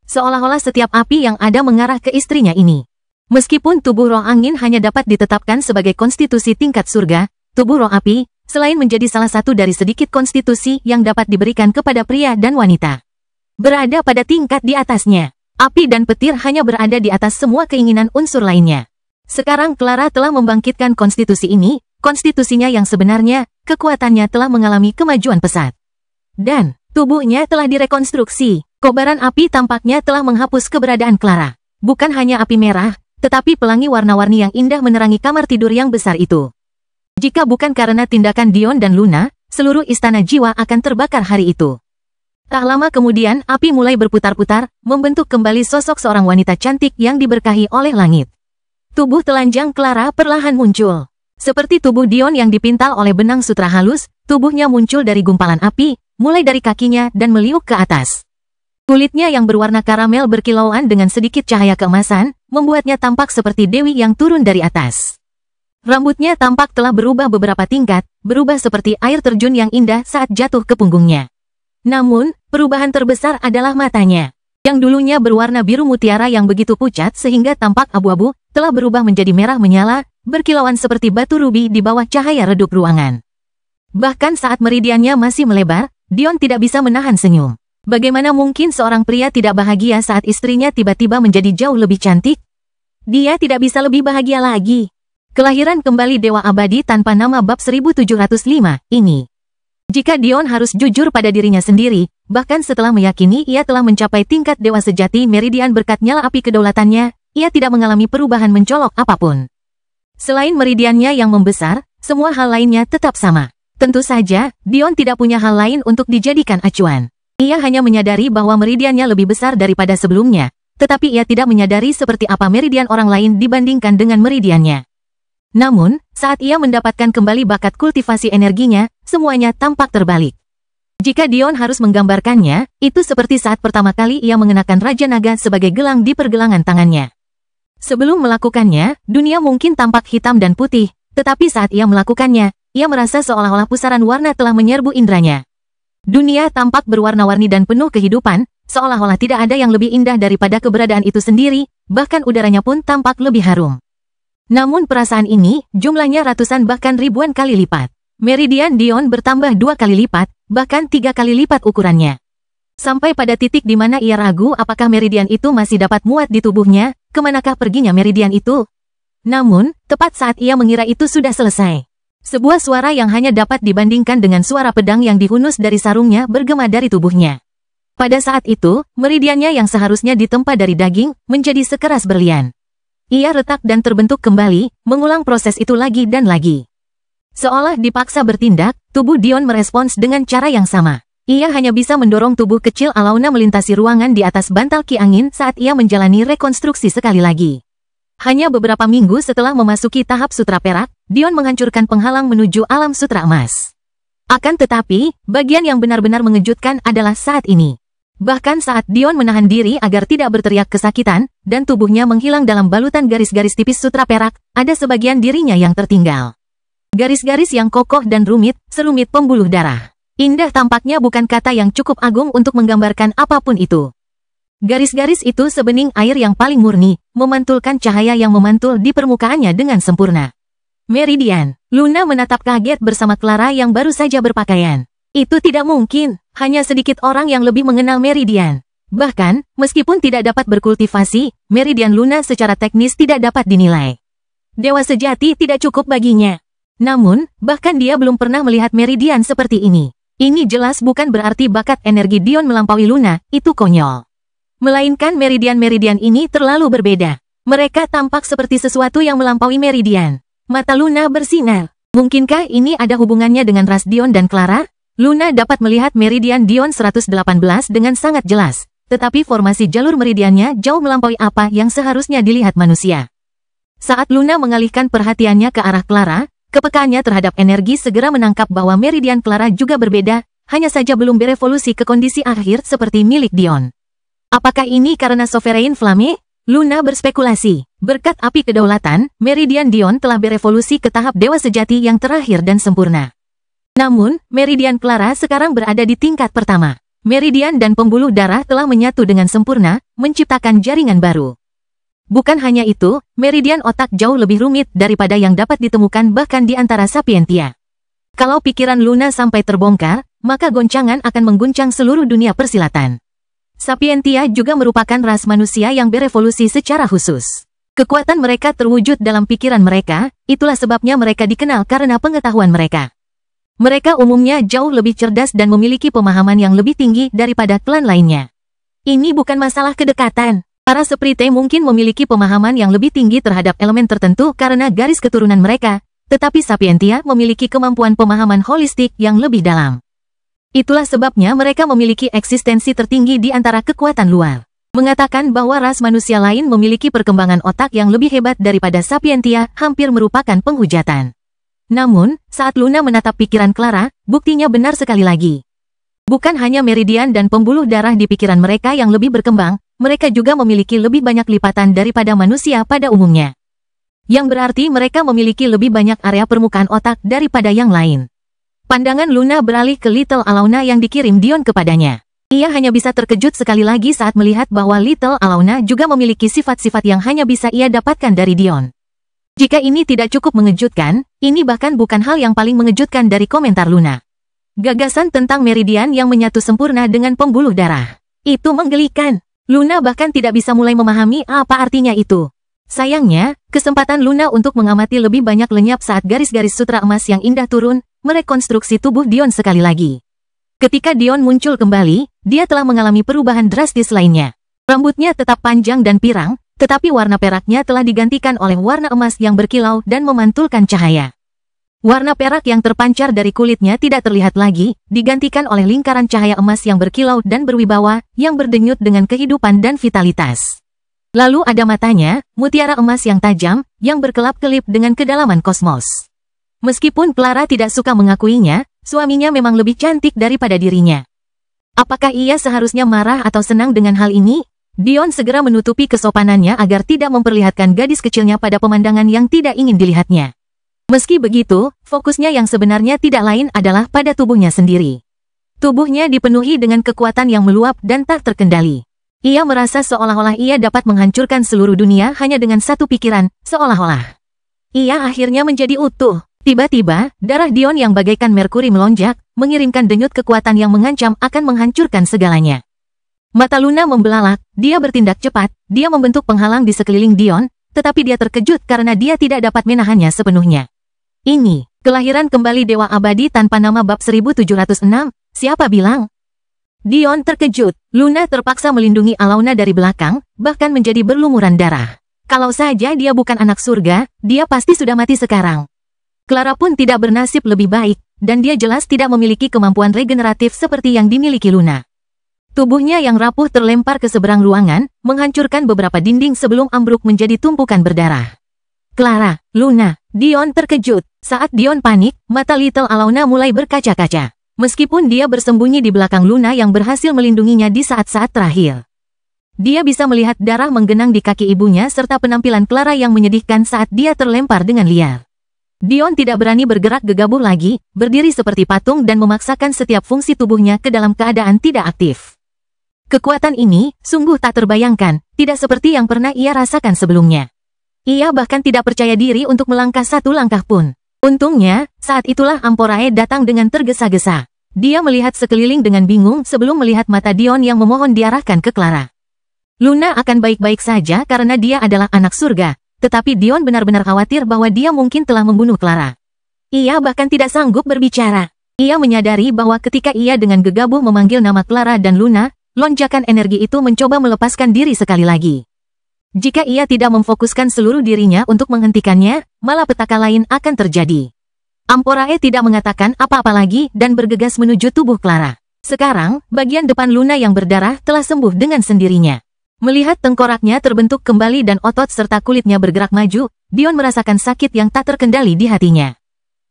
Seolah-olah setiap api yang ada mengarah ke istrinya ini. Meskipun tubuh roh angin hanya dapat ditetapkan sebagai konstitusi tingkat surga, tubuh roh api, selain menjadi salah satu dari sedikit konstitusi yang dapat diberikan kepada pria dan wanita, berada pada tingkat di atasnya. Api dan petir hanya berada di atas semua keinginan unsur lainnya. Sekarang Clara telah membangkitkan konstitusi ini, konstitusinya yang sebenarnya, kekuatannya telah mengalami kemajuan pesat. Dan, tubuhnya telah direkonstruksi. Kobaran api tampaknya telah menghapus keberadaan Clara. Bukan hanya api merah, tetapi pelangi warna-warni yang indah menerangi kamar tidur yang besar itu. Jika bukan karena tindakan Dion dan Luna, seluruh istana jiwa akan terbakar hari itu. Tak lama kemudian, api mulai berputar-putar, membentuk kembali sosok seorang wanita cantik yang diberkahi oleh langit. Tubuh telanjang Clara perlahan muncul. Seperti tubuh Dion yang dipintal oleh benang sutra halus, tubuhnya muncul dari gumpalan api, mulai dari kakinya dan meliuk ke atas. Kulitnya yang berwarna karamel berkilauan dengan sedikit cahaya keemasan, membuatnya tampak seperti dewi yang turun dari atas. Rambutnya tampak telah berubah beberapa tingkat, berubah seperti air terjun yang indah saat jatuh ke punggungnya. Namun, perubahan terbesar adalah matanya. Yang dulunya berwarna biru mutiara yang begitu pucat sehingga tampak abu-abu, telah berubah menjadi merah menyala, berkilauan seperti batu rubi di bawah cahaya redup ruangan. Bahkan saat meridiannya masih melebar, Dion tidak bisa menahan senyum. Bagaimana mungkin seorang pria tidak bahagia saat istrinya tiba-tiba menjadi jauh lebih cantik? Dia tidak bisa lebih bahagia lagi. Kelahiran kembali Dewa Abadi tanpa nama bab 1705 ini. Jika Dion harus jujur pada dirinya sendiri, bahkan setelah meyakini ia telah mencapai tingkat dewa sejati meridian berkat nyala api kedaulatannya, ia tidak mengalami perubahan mencolok apapun. Selain meridiannya yang membesar, semua hal lainnya tetap sama. Tentu saja, Dion tidak punya hal lain untuk dijadikan acuan. Ia hanya menyadari bahwa meridiannya lebih besar daripada sebelumnya, tetapi ia tidak menyadari seperti apa meridian orang lain dibandingkan dengan meridiannya. Namun, saat ia mendapatkan kembali bakat kultivasi energinya, semuanya tampak terbalik. Jika Dion harus menggambarkannya, itu seperti saat pertama kali ia mengenakan Raja Naga sebagai gelang di pergelangan tangannya. Sebelum melakukannya, dunia mungkin tampak hitam dan putih, tetapi saat ia melakukannya, ia merasa seolah-olah pusaran warna telah menyerbu indranya. Dunia tampak berwarna-warni dan penuh kehidupan, seolah-olah tidak ada yang lebih indah daripada keberadaan itu sendiri, bahkan udaranya pun tampak lebih harum. Namun perasaan ini, jumlahnya ratusan bahkan ribuan kali lipat. Meridian Dion bertambah 2 kali lipat, bahkan 3 kali lipat ukurannya. Sampai pada titik di mana ia ragu apakah meridian itu masih dapat muat di tubuhnya, kemanakah perginya meridian itu? Namun, tepat saat ia mengira itu sudah selesai. Sebuah suara yang hanya dapat dibandingkan dengan suara pedang yang dihunus dari sarungnya bergema dari tubuhnya. Pada saat itu, meridiannya yang seharusnya ditempa dari daging, menjadi sekeras berlian. Ia retak dan terbentuk kembali, mengulang proses itu lagi dan lagi. Seolah dipaksa bertindak, tubuh Dion merespons dengan cara yang sama. Ia hanya bisa mendorong tubuh kecil Alauna melintasi ruangan di atas bantal ki angin saat ia menjalani rekonstruksi sekali lagi. Hanya beberapa minggu setelah memasuki tahap sutra perak, Dion menghancurkan penghalang menuju alam sutra emas. Akan tetapi, bagian yang benar-benar mengejutkan adalah saat ini. Bahkan saat Dion menahan diri agar tidak berteriak kesakitan, dan tubuhnya menghilang dalam balutan garis-garis tipis sutra perak, ada sebagian dirinya yang tertinggal. Garis-garis yang kokoh dan rumit, serumit pembuluh darah. Indah tampaknya bukan kata yang cukup agung untuk menggambarkan apapun itu. Garis-garis itu sebening air yang paling murni, memantulkan cahaya yang memantul di permukaannya dengan sempurna. Meridian. Luna menatap kaget bersama Clara yang baru saja berpakaian. Itu tidak mungkin, hanya sedikit orang yang lebih mengenal Meridian. Bahkan, meskipun tidak dapat berkultivasi, Meridian Luna secara teknis tidak dapat dinilai. Dewa sejati tidak cukup baginya. Namun, bahkan dia belum pernah melihat Meridian seperti ini. Ini jelas bukan berarti bakat energi Dion melampaui Luna, itu konyol. Melainkan meridian-meridian ini terlalu berbeda. Mereka tampak seperti sesuatu yang melampaui meridian. Mata Luna bersinar. Mungkinkah ini ada hubungannya dengan ras Dion dan Clara? Luna dapat melihat meridian Dion 118 dengan sangat jelas. Tetapi formasi jalur meridiannya jauh melampaui apa yang seharusnya dilihat manusia. Saat Luna mengalihkan perhatiannya ke arah Clara, kepekaannya terhadap energi segera menangkap bahwa meridian Clara juga berbeda, hanya saja belum berevolusi ke kondisi akhir seperti milik Dion. Apakah ini karena Sovereign Flame? Luna berspekulasi. Berkat api kedaulatan, Meridian Dion telah berevolusi ke tahap dewa sejati yang terakhir dan sempurna. Namun, Meridian Clara sekarang berada di tingkat pertama. Meridian dan pembuluh darah telah menyatu dengan sempurna, menciptakan jaringan baru. Bukan hanya itu, Meridian otak jauh lebih rumit daripada yang dapat ditemukan bahkan di antara Sapientia. Kalau pikiran Luna sampai terbongkar, maka goncangan akan mengguncang seluruh dunia persilatan. Sapientia juga merupakan ras manusia yang berevolusi secara khusus. Kekuatan mereka terwujud dalam pikiran mereka, itulah sebabnya mereka dikenal karena pengetahuan mereka. Mereka umumnya jauh lebih cerdas dan memiliki pemahaman yang lebih tinggi daripada klan lainnya. Ini bukan masalah kedekatan. Para Sprite mungkin memiliki pemahaman yang lebih tinggi terhadap elemen tertentu karena garis keturunan mereka, tetapi Sapientia memiliki kemampuan pemahaman holistik yang lebih dalam. Itulah sebabnya mereka memiliki eksistensi tertinggi di antara kekuatan luar. Mengatakan bahwa ras manusia lain memiliki perkembangan otak yang lebih hebat daripada Sapientia hampir merupakan penghujatan. Namun, saat Luna menatap pikiran Clara, buktinya benar sekali lagi. Bukan hanya meridian dan pembuluh darah di pikiran mereka yang lebih berkembang, mereka juga memiliki lebih banyak lipatan daripada manusia pada umumnya. Yang berarti mereka memiliki lebih banyak area permukaan otak daripada yang lain. Pandangan Luna beralih ke Little Alauna yang dikirim Dion kepadanya. Ia hanya bisa terkejut sekali lagi saat melihat bahwa Little Alauna juga memiliki sifat-sifat yang hanya bisa ia dapatkan dari Dion. Jika ini tidak cukup mengejutkan, ini bahkan bukan hal yang paling mengejutkan dari komentar Luna. Gagasan tentang meridian yang menyatu sempurna dengan pembuluh darah. Itu menggelikan. Luna bahkan tidak bisa mulai memahami apa artinya itu. Sayangnya, kesempatan Luna untuk mengamati lebih banyak lenyap saat garis-garis sutra emas yang indah turun, merekonstruksi tubuh Dion sekali lagi. Ketika Dion muncul kembali, dia telah mengalami perubahan drastis lainnya. Rambutnya tetap panjang dan pirang, tetapi warna peraknya telah digantikan oleh warna emas yang berkilau dan memantulkan cahaya. Warna perak yang terpancar dari kulitnya tidak terlihat lagi, digantikan oleh lingkaran cahaya emas yang berkilau dan berwibawa, yang berdenyut dengan kehidupan dan vitalitas. Lalu ada matanya, mutiara emas yang tajam, yang berkelap-kelip dengan kedalaman kosmos. Meskipun Clara tidak suka mengakuinya, suaminya memang lebih cantik daripada dirinya. Apakah ia seharusnya marah atau senang dengan hal ini? Dion segera menutupi kesopanannya agar tidak memperlihatkan gadis kecilnya pada pemandangan yang tidak ingin dilihatnya. Meski begitu, fokusnya yang sebenarnya tidak lain adalah pada tubuhnya sendiri. Tubuhnya dipenuhi dengan kekuatan yang meluap dan tak terkendali. Ia merasa seolah-olah ia dapat menghancurkan seluruh dunia hanya dengan satu pikiran, seolah-olah ia akhirnya menjadi utuh. Tiba-tiba, darah Dion yang bagaikan merkuri melonjak, mengirimkan denyut kekuatan yang mengancam akan menghancurkan segalanya. Mata Luna membelalak, dia bertindak cepat, dia membentuk penghalang di sekeliling Dion, tetapi dia terkejut karena dia tidak dapat menahannya sepenuhnya. Ini, kelahiran kembali Dewa Abadi tanpa nama bab 1706, siapa bilang? Dion terkejut, Luna terpaksa melindungi Alauna dari belakang, bahkan menjadi berlumuran darah. Kalau saja dia bukan anak surga, dia pasti sudah mati sekarang. Clara pun tidak bernasib lebih baik, dan dia jelas tidak memiliki kemampuan regeneratif seperti yang dimiliki Luna. Tubuhnya yang rapuh terlempar ke seberang ruangan, menghancurkan beberapa dinding sebelum ambruk menjadi tumpukan berdarah. Clara, Luna, Dion terkejut. Saat Dion panik, mata Little Alauna mulai berkaca-kaca. Meskipun dia bersembunyi di belakang Luna yang berhasil melindunginya di saat-saat terakhir. Dia bisa melihat darah menggenang di kaki ibunya serta penampilan Clara yang menyedihkan saat dia terlempar dengan liar. Dion tidak berani bergerak gegabah lagi, berdiri seperti patung dan memaksakan setiap fungsi tubuhnya ke dalam keadaan tidak aktif. Kekuatan ini, sungguh tak terbayangkan, tidak seperti yang pernah ia rasakan sebelumnya. Ia bahkan tidak percaya diri untuk melangkah satu langkah pun. Untungnya, saat itulah Amporae datang dengan tergesa-gesa. Dia melihat sekeliling dengan bingung sebelum melihat mata Dion yang memohon diarahkan ke Clara. Luna akan baik-baik saja karena dia adalah anak surga. Tetapi Dion benar-benar khawatir bahwa dia mungkin telah membunuh Clara. Ia bahkan tidak sanggup berbicara. Ia menyadari bahwa ketika ia dengan gegabah memanggil nama Clara dan Luna, lonjakan energi itu mencoba melepaskan diri sekali lagi. Jika ia tidak memfokuskan seluruh dirinya untuk menghentikannya, malapetaka lain akan terjadi. Amporae tidak mengatakan apa-apa lagi dan bergegas menuju tubuh Clara. Sekarang, bagian depan Luna yang berdarah telah sembuh dengan sendirinya. Melihat tengkoraknya terbentuk kembali dan otot serta kulitnya bergerak maju, Dion merasakan sakit yang tak terkendali di hatinya.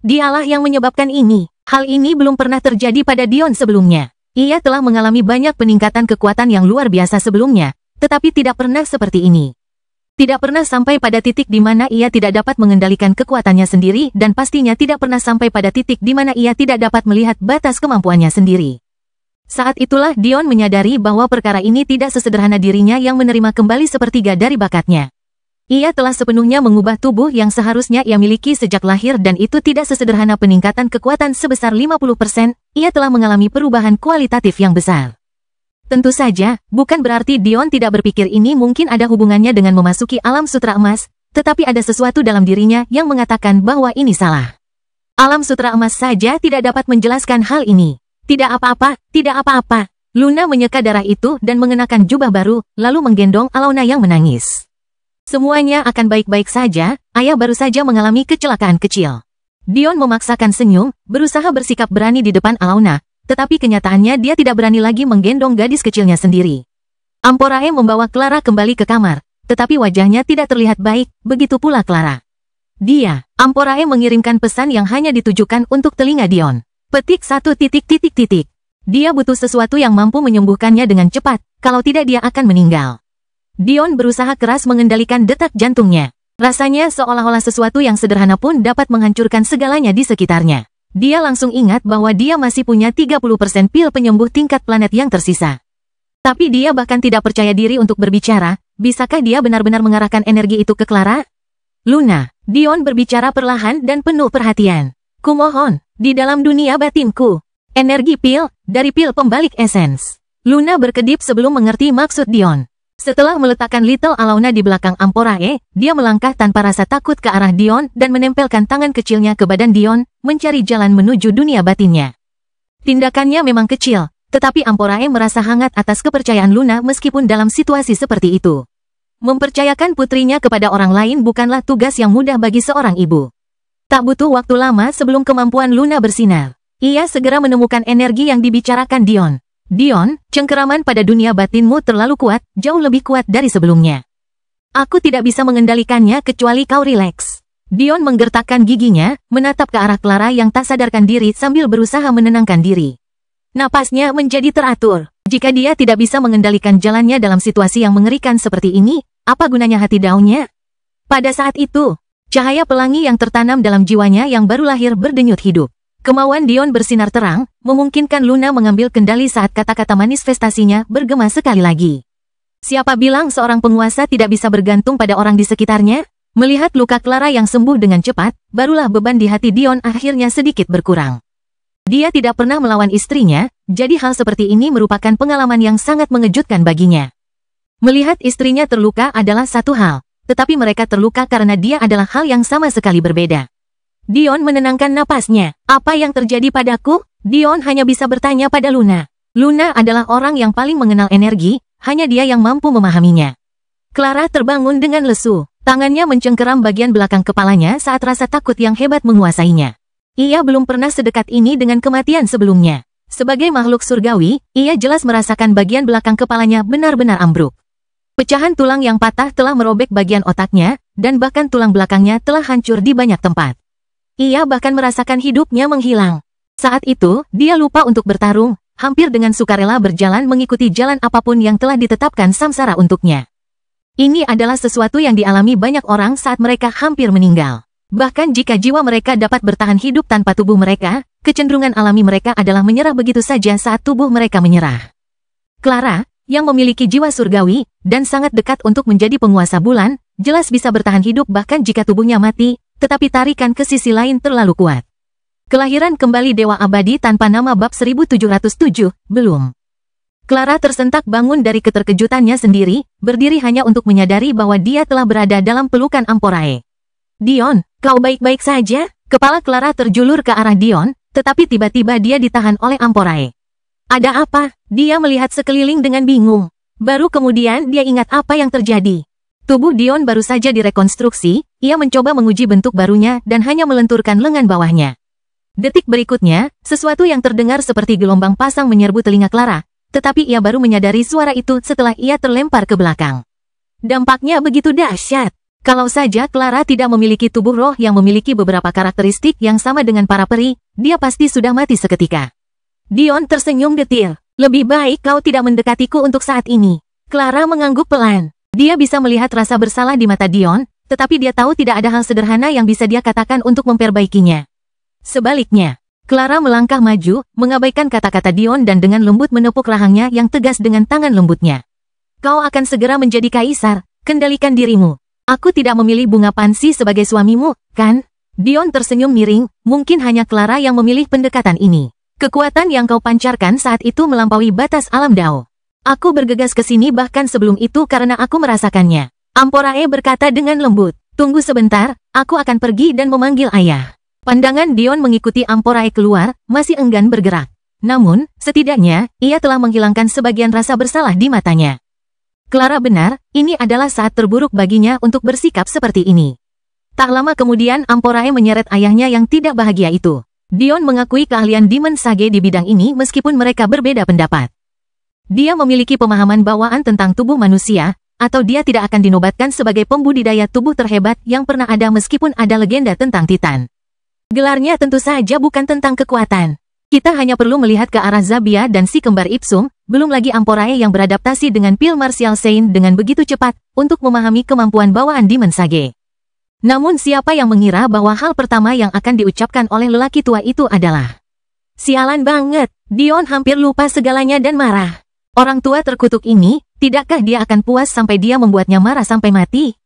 Dialah yang menyebabkan ini. Hal ini belum pernah terjadi pada Dion sebelumnya. Ia telah mengalami banyak peningkatan kekuatan yang luar biasa sebelumnya, tetapi tidak pernah seperti ini. Tidak pernah sampai pada titik di mana ia tidak dapat mengendalikan kekuatannya sendiri dan pastinya tidak pernah sampai pada titik di mana ia tidak dapat melihat batas kemampuannya sendiri. Saat itulah Dion menyadari bahwa perkara ini tidak sesederhana dirinya yang menerima kembali sepertiga dari bakatnya. Ia telah sepenuhnya mengubah tubuh yang seharusnya ia miliki sejak lahir dan itu tidak sesederhana peningkatan kekuatan sebesar 50%, ia telah mengalami perubahan kualitatif yang besar. Tentu saja, bukan berarti Dion tidak berpikir ini mungkin ada hubungannya dengan memasuki alam sutra emas, tetapi ada sesuatu dalam dirinya yang mengatakan bahwa ini salah. Alam sutra emas saja tidak dapat menjelaskan hal ini. Tidak apa-apa, tidak apa-apa. Luna menyeka darah itu dan mengenakan jubah baru, lalu menggendong Alauna yang menangis. Semuanya akan baik-baik saja, ayah baru saja mengalami kecelakaan kecil. Dion memaksakan senyum, berusaha bersikap berani di depan Alauna, tetapi kenyataannya dia tidak berani lagi menggendong gadis kecilnya sendiri. Amporae membawa Clara kembali ke kamar, tetapi wajahnya tidak terlihat baik, begitu pula Clara. Amporae mengirimkan pesan yang hanya ditujukan untuk telinga Dion. Petik 1. Dia butuh sesuatu yang mampu menyembuhkannya dengan cepat, kalau tidak dia akan meninggal. Dion berusaha keras mengendalikan detak jantungnya. Rasanya seolah-olah sesuatu yang sederhana pun dapat menghancurkan segalanya di sekitarnya. Dia langsung ingat bahwa dia masih punya 30% pil penyembuh tingkat planet yang tersisa. Tapi dia bahkan tidak percaya diri untuk berbicara, bisakah dia benar-benar mengarahkan energi itu ke Clara? Luna, Dion berbicara perlahan dan penuh perhatian. Kumohon, di dalam dunia batinku, energi pil, dari pil pembalik esens. Luna berkedip sebelum mengerti maksud Dion. Setelah meletakkan Little Alauna di belakang Amporae, dia melangkah tanpa rasa takut ke arah Dion dan menempelkan tangan kecilnya ke badan Dion, mencari jalan menuju dunia batinnya. Tindakannya memang kecil, tetapi Amporae merasa hangat atas kepercayaan Luna meskipun dalam situasi seperti itu. Mempercayakan putrinya kepada orang lain bukanlah tugas yang mudah bagi seorang ibu. Tak butuh waktu lama sebelum kemampuan Luna bersinar. Ia segera menemukan energi yang dibicarakan Dion. Dion, cengkeraman pada dunia batinmu terlalu kuat, jauh lebih kuat dari sebelumnya. Aku tidak bisa mengendalikannya kecuali kau rileks. Dion menggertakkan giginya, menatap ke arah Clara yang tak sadarkan diri sambil berusaha menenangkan diri. Napasnya menjadi teratur. Jika dia tidak bisa mengendalikan jalannya dalam situasi yang mengerikan seperti ini, apa gunanya hati daunnya? Pada saat itu, cahaya pelangi yang tertanam dalam jiwanya yang baru lahir berdenyut hidup. Kemauan Dion bersinar terang, memungkinkan Luna mengambil kendali saat kata-kata manifestasinya bergema sekali lagi. Siapa bilang seorang penguasa tidak bisa bergantung pada orang di sekitarnya? Melihat luka Clara yang sembuh dengan cepat, barulah beban di hati Dion akhirnya sedikit berkurang. Dia tidak pernah melawan istrinya, jadi hal seperti ini merupakan pengalaman yang sangat mengejutkan baginya. Melihat istrinya terluka adalah satu hal, tetapi mereka terluka karena dia adalah hal yang sama sekali berbeda. Dion menenangkan napasnya. Apa yang terjadi padaku? Dion hanya bisa bertanya pada Luna. Luna adalah orang yang paling mengenal energi, hanya dia yang mampu memahaminya. Clara terbangun dengan lesu. Tangannya mencengkeram bagian belakang kepalanya saat rasa takut yang hebat menguasainya. Ia belum pernah sedekat ini dengan kematian sebelumnya. Sebagai makhluk surgawi, ia jelas merasakan bagian belakang kepalanya benar-benar ambruk. Pecahan tulang yang patah telah merobek bagian otaknya, dan bahkan tulang belakangnya telah hancur di banyak tempat. Ia bahkan merasakan hidupnya menghilang. Saat itu, dia lupa untuk bertarung, hampir dengan sukarela berjalan mengikuti jalan apapun yang telah ditetapkan samsara untuknya. Ini adalah sesuatu yang dialami banyak orang saat mereka hampir meninggal. Bahkan jika jiwa mereka dapat bertahan hidup tanpa tubuh mereka, kecenderungan alami mereka adalah menyerah begitu saja saat tubuh mereka menyerah. Clara, yang memiliki jiwa surgawi, dan sangat dekat untuk menjadi penguasa bulan, jelas bisa bertahan hidup bahkan jika tubuhnya mati, tetapi tarikan ke sisi lain terlalu kuat. Kelahiran kembali Dewa Abadi tanpa nama bab 1707, belum. Clara tersentak bangun dari keterkejutannya sendiri, berdiri hanya untuk menyadari bahwa dia telah berada dalam pelukan Amporae. Dion, kau baik-baik saja? Kepala Clara terjulur ke arah Dion, tetapi tiba-tiba dia ditahan oleh Amporae. Ada apa? Dia melihat sekeliling dengan bingung. Baru kemudian dia ingat apa yang terjadi. Tubuh Dion baru saja direkonstruksi, ia mencoba menguji bentuk barunya dan hanya melenturkan lengan bawahnya. Detik berikutnya, sesuatu yang terdengar seperti gelombang pasang menyerbu telinga Clara, tetapi ia baru menyadari suara itu setelah ia terlempar ke belakang. Dampaknya begitu dahsyat. Kalau saja Clara tidak memiliki tubuh roh yang memiliki beberapa karakteristik yang sama dengan para peri, dia pasti sudah mati seketika. Dion tersenyum getir. Lebih baik kau tidak mendekatiku untuk saat ini. Clara mengangguk pelan. Dia bisa melihat rasa bersalah di mata Dion, tetapi dia tahu tidak ada hal sederhana yang bisa dia katakan untuk memperbaikinya. Sebaliknya, Clara melangkah maju, mengabaikan kata-kata Dion dan dengan lembut menepuk rahangnya yang tegas dengan tangan lembutnya. Kau akan segera menjadi kaisar, kendalikan dirimu. Aku tidak memilih bunga pansi sebagai suamimu, kan? Dion tersenyum miring, mungkin hanya Clara yang memilih pendekatan ini. Kekuatan yang kau pancarkan saat itu melampaui batas alam Dao. Aku bergegas ke sini bahkan sebelum itu karena aku merasakannya. Amporae berkata dengan lembut. Tunggu sebentar, aku akan pergi dan memanggil ayah. Pandangan Dion mengikuti Amporae keluar, masih enggan bergerak. Namun, setidaknya, ia telah menghilangkan sebagian rasa bersalah di matanya. Clara benar, ini adalah saat terburuk baginya untuk bersikap seperti ini. Tak lama kemudian Amporae menyeret ayahnya yang tidak bahagia itu. Dion mengakui keahlian Demon Sage di bidang ini meskipun mereka berbeda pendapat. Dia memiliki pemahaman bawaan tentang tubuh manusia, atau dia tidak akan dinobatkan sebagai pembudidaya tubuh terhebat yang pernah ada meskipun ada legenda tentang Titan. Gelarnya tentu saja bukan tentang kekuatan. Kita hanya perlu melihat ke arah Zabia dan si kembar Ipsum, belum lagi Amporae yang beradaptasi dengan pil martial Saint dengan begitu cepat untuk memahami kemampuan bawaan Demon Sage. Namun siapa yang mengira bahwa hal pertama yang akan diucapkan oleh lelaki tua itu adalah sialan banget, Dion hampir lupa segalanya dan marah. Orang tua terkutuk ini, tidakkah dia akan puas sampai dia membuatnya marah sampai mati?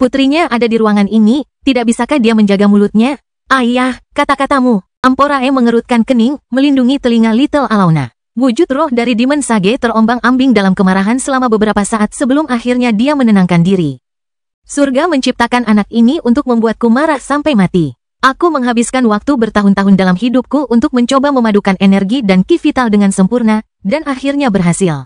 Putrinya ada di ruangan ini, tidak bisakah dia menjaga mulutnya? Ayah, kata-katamu. Amporae mengerutkan kening, melindungi telinga Little Alona. Wujud roh dari Demon Sage terombang-ambing dalam kemarahan selama beberapa saat sebelum akhirnya dia menenangkan diri. Surga menciptakan anak ini untuk membuatku marah sampai mati. Aku menghabiskan waktu bertahun-tahun dalam hidupku untuk mencoba memadukan energi dan ki vital dengan sempurna, dan akhirnya berhasil.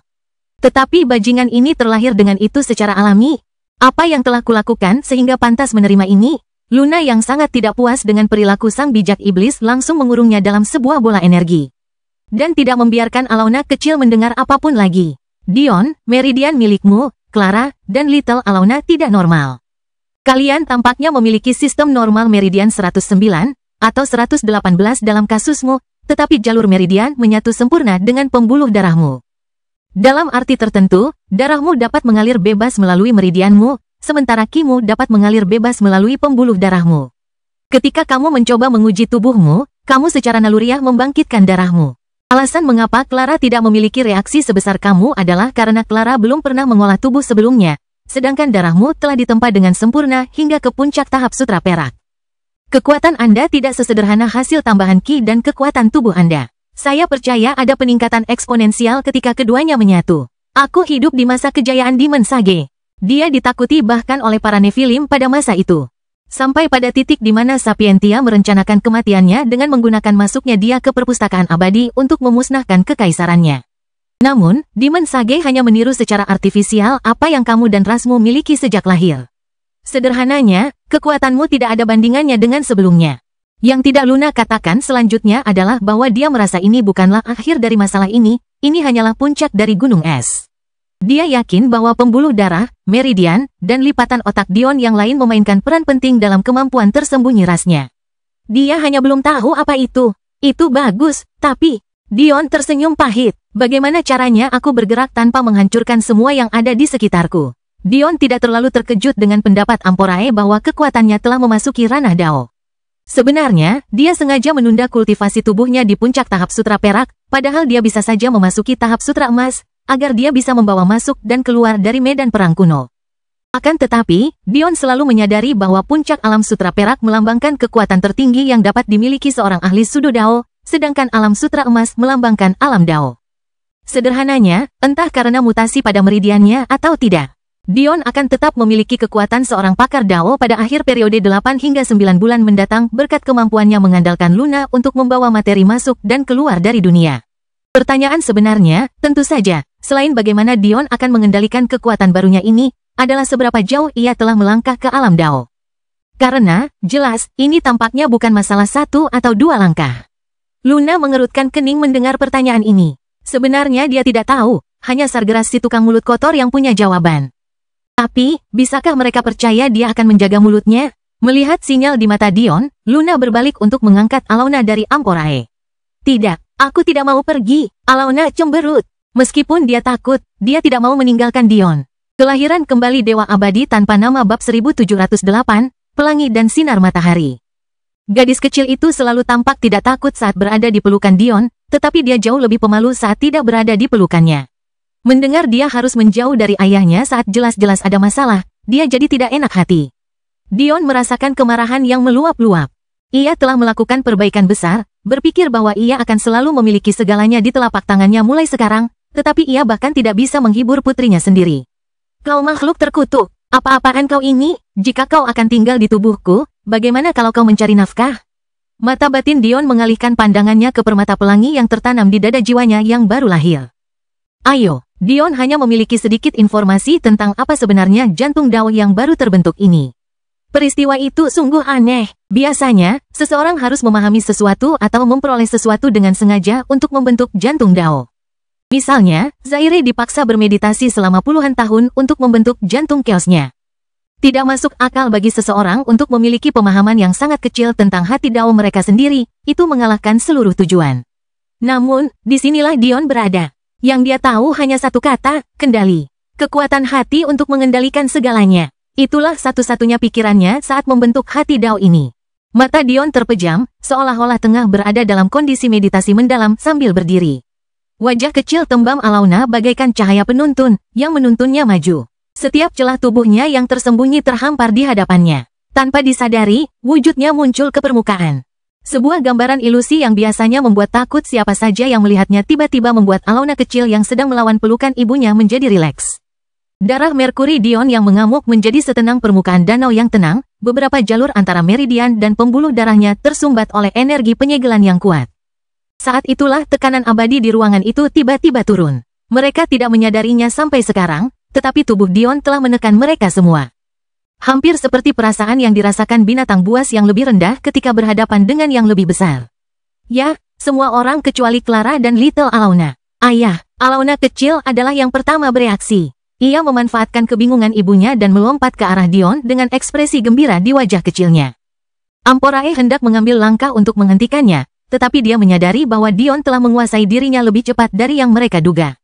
Tetapi bajingan ini terlahir dengan itu secara alami. Apa yang telah kulakukan sehingga pantas menerima ini? Luna yang sangat tidak puas dengan perilaku sang bijak iblis langsung mengurungnya dalam sebuah bola energi. Dan tidak membiarkan Alona kecil mendengar apapun lagi. Dion, meridian milikmu, Clara, dan Little Alona tidak normal. Kalian tampaknya memiliki sistem normal meridian 109, atau 118 dalam kasusmu, tetapi jalur meridian menyatu sempurna dengan pembuluh darahmu. Dalam arti tertentu, darahmu dapat mengalir bebas melalui meridianmu, sementara kimu dapat mengalir bebas melalui pembuluh darahmu. Ketika kamu mencoba menguji tubuhmu, kamu secara naluriah membangkitkan darahmu. Alasan mengapa Clara tidak memiliki reaksi sebesar kamu adalah karena Clara belum pernah mengolah tubuh sebelumnya, sedangkan darahmu telah ditempa dengan sempurna hingga ke puncak tahap sutra perak. Kekuatan Anda tidak sesederhana hasil tambahan ki dan kekuatan tubuh Anda. Saya percaya ada peningkatan eksponensial ketika keduanya menyatu. Aku hidup di masa kejayaan Demon Sage. Dia ditakuti bahkan oleh para Nephilim pada masa itu. Sampai pada titik di mana Sapientia merencanakan kematiannya dengan menggunakan masuknya dia ke perpustakaan abadi untuk memusnahkan kekaisarannya. Namun, Demon Sage hanya meniru secara artifisial apa yang kamu dan rasmu miliki sejak lahir. Sederhananya, kekuatanmu tidak ada bandingannya dengan sebelumnya. Yang tidak Luna katakan selanjutnya adalah bahwa dia merasa ini bukanlah akhir dari masalah ini hanyalah puncak dari gunung es. Dia yakin bahwa pembuluh darah, meridian, dan lipatan otak Dion yang lain memainkan peran penting dalam kemampuan tersembunyi rasnya. Dia hanya belum tahu apa itu. Itu bagus, tapi... Dion tersenyum pahit. Bagaimana caranya aku bergerak tanpa menghancurkan semua yang ada di sekitarku? Dion tidak terlalu terkejut dengan pendapat Amporae bahwa kekuatannya telah memasuki ranah Dao. Sebenarnya, dia sengaja menunda kultivasi tubuhnya di puncak tahap sutra perak, padahal dia bisa saja memasuki tahap sutra emas, agar dia bisa membawa masuk dan keluar dari medan perang kuno. Akan tetapi, Dion selalu menyadari bahwa puncak alam sutra perak melambangkan kekuatan tertinggi yang dapat dimiliki seorang ahli Sudo Dao, sedangkan alam sutra emas melambangkan alam Dao. Sederhananya, entah karena mutasi pada meridiannya atau tidak, Dion akan tetap memiliki kekuatan seorang pakar Dao pada akhir periode 8 hingga 9 bulan mendatang berkat kemampuannya mengandalkan Luna untuk membawa materi masuk dan keluar dari dunia. Pertanyaan sebenarnya, tentu saja, selain bagaimana Dion akan mengendalikan kekuatan barunya ini, adalah seberapa jauh ia telah melangkah ke alam Dao. Karena, jelas, ini tampaknya bukan masalah 1 atau 2 langkah. Luna mengerutkan kening mendengar pertanyaan ini. Sebenarnya dia tidak tahu, hanya Sargeras si tukang mulut kotor yang punya jawaban. Tapi, bisakah mereka percaya dia akan menjaga mulutnya? Melihat sinyal di mata Dion, Luna berbalik untuk mengangkat Alauna dari Amporae. Tidak, aku tidak mau pergi. Alauna cemberut. Meskipun dia takut, dia tidak mau meninggalkan Dion. Kelahiran kembali Dewa Abadi tanpa nama bab 1708, Pelangi dan Sinar Matahari. Gadis kecil itu selalu tampak tidak takut saat berada di pelukan Dion, tetapi dia jauh lebih pemalu saat tidak berada di pelukannya. Mendengar dia harus menjauh dari ayahnya saat jelas-jelas ada masalah, dia jadi tidak enak hati. Dion merasakan kemarahan yang meluap-luap. Ia telah melakukan perbaikan besar, berpikir bahwa ia akan selalu memiliki segalanya di telapak tangannya mulai sekarang, tetapi ia bahkan tidak bisa menghibur putrinya sendiri. Kau makhluk terkutuk, apa-apaan kau ini? Jika kau akan tinggal di tubuhku, bagaimana kalau kau mencari nafkah? Mata batin Dion mengalihkan pandangannya ke permata pelangi yang tertanam di dada jiwanya yang baru lahir. Ayo, Dion hanya memiliki sedikit informasi tentang apa sebenarnya jantung Dao yang baru terbentuk ini. Peristiwa itu sungguh aneh. Biasanya, seseorang harus memahami sesuatu atau memperoleh sesuatu dengan sengaja untuk membentuk jantung Dao. Misalnya, Zaire dipaksa bermeditasi selama puluhan tahun untuk membentuk jantung chaosnya. Tidak masuk akal bagi seseorang untuk memiliki pemahaman yang sangat kecil tentang hati Dao mereka sendiri, itu mengalahkan seluruh tujuan. Namun, disinilah Dion berada. Yang dia tahu hanya satu kata, kendali. Kekuatan hati untuk mengendalikan segalanya. Itulah satu-satunya pikirannya saat membentuk hati Dao ini. Mata Dion terpejam, seolah-olah tengah berada dalam kondisi meditasi mendalam sambil berdiri. Wajah kecil tembam Alauna bagaikan cahaya penuntun, yang menuntunnya maju. Setiap celah tubuhnya yang tersembunyi terhampar di hadapannya. Tanpa disadari, wujudnya muncul ke permukaan. Sebuah gambaran ilusi yang biasanya membuat takut siapa saja yang melihatnya tiba-tiba membuat Alauna kecil yang sedang melawan pelukan ibunya menjadi rileks. Darah Merkuri Dion yang mengamuk menjadi setenang permukaan danau yang tenang, beberapa jalur antara meridian dan pembuluh darahnya tersumbat oleh energi penyegelan yang kuat. Saat itulah tekanan abadi di ruangan itu tiba-tiba turun. Mereka tidak menyadarinya sampai sekarang, tetapi tubuh Dion telah menekan mereka semua. Hampir seperti perasaan yang dirasakan binatang buas yang lebih rendah ketika berhadapan dengan yang lebih besar. Ya, semua orang kecuali Clara dan Little Alauna. Ayah, Alauna kecil adalah yang pertama bereaksi. Ia memanfaatkan kebingungan ibunya dan melompat ke arah Dion dengan ekspresi gembira di wajah kecilnya. Amporae hendak mengambil langkah untuk menghentikannya, tetapi dia menyadari bahwa Dion telah menguasai dirinya lebih cepat dari yang mereka duga.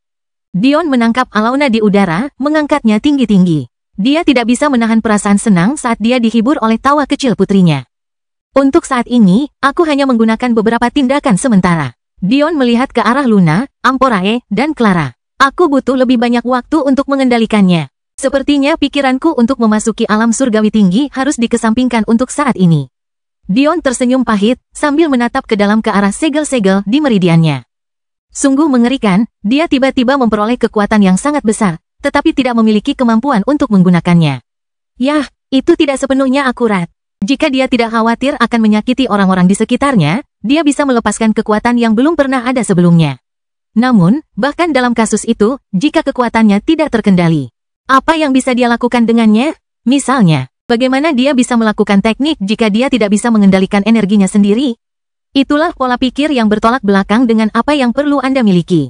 Dion menangkap Alauna di udara, mengangkatnya tinggi-tinggi. Dia tidak bisa menahan perasaan senang saat dia dihibur oleh tawa kecil putrinya. Untuk saat ini, aku hanya menggunakan beberapa tindakan sementara. Dion melihat ke arah Luna, Amporae, dan Clara. Aku butuh lebih banyak waktu untuk mengendalikannya. Sepertinya pikiranku untuk memasuki alam surgawi tinggi harus dikesampingkan untuk saat ini. Dion tersenyum pahit, sambil menatap ke dalam ke arah segel-segel di meridiannya. Sungguh mengerikan, dia tiba-tiba memperoleh kekuatan yang sangat besar, tetapi tidak memiliki kemampuan untuk menggunakannya. Yah, itu tidak sepenuhnya akurat. Jika dia tidak khawatir akan menyakiti orang-orang di sekitarnya, dia bisa melepaskan kekuatan yang belum pernah ada sebelumnya. Namun, bahkan dalam kasus itu, jika kekuatannya tidak terkendali, apa yang bisa dia lakukan dengannya? Misalnya, bagaimana dia bisa melakukan teknik jika dia tidak bisa mengendalikan energinya sendiri? Itulah pola pikir yang bertolak belakang dengan apa yang perlu Anda miliki.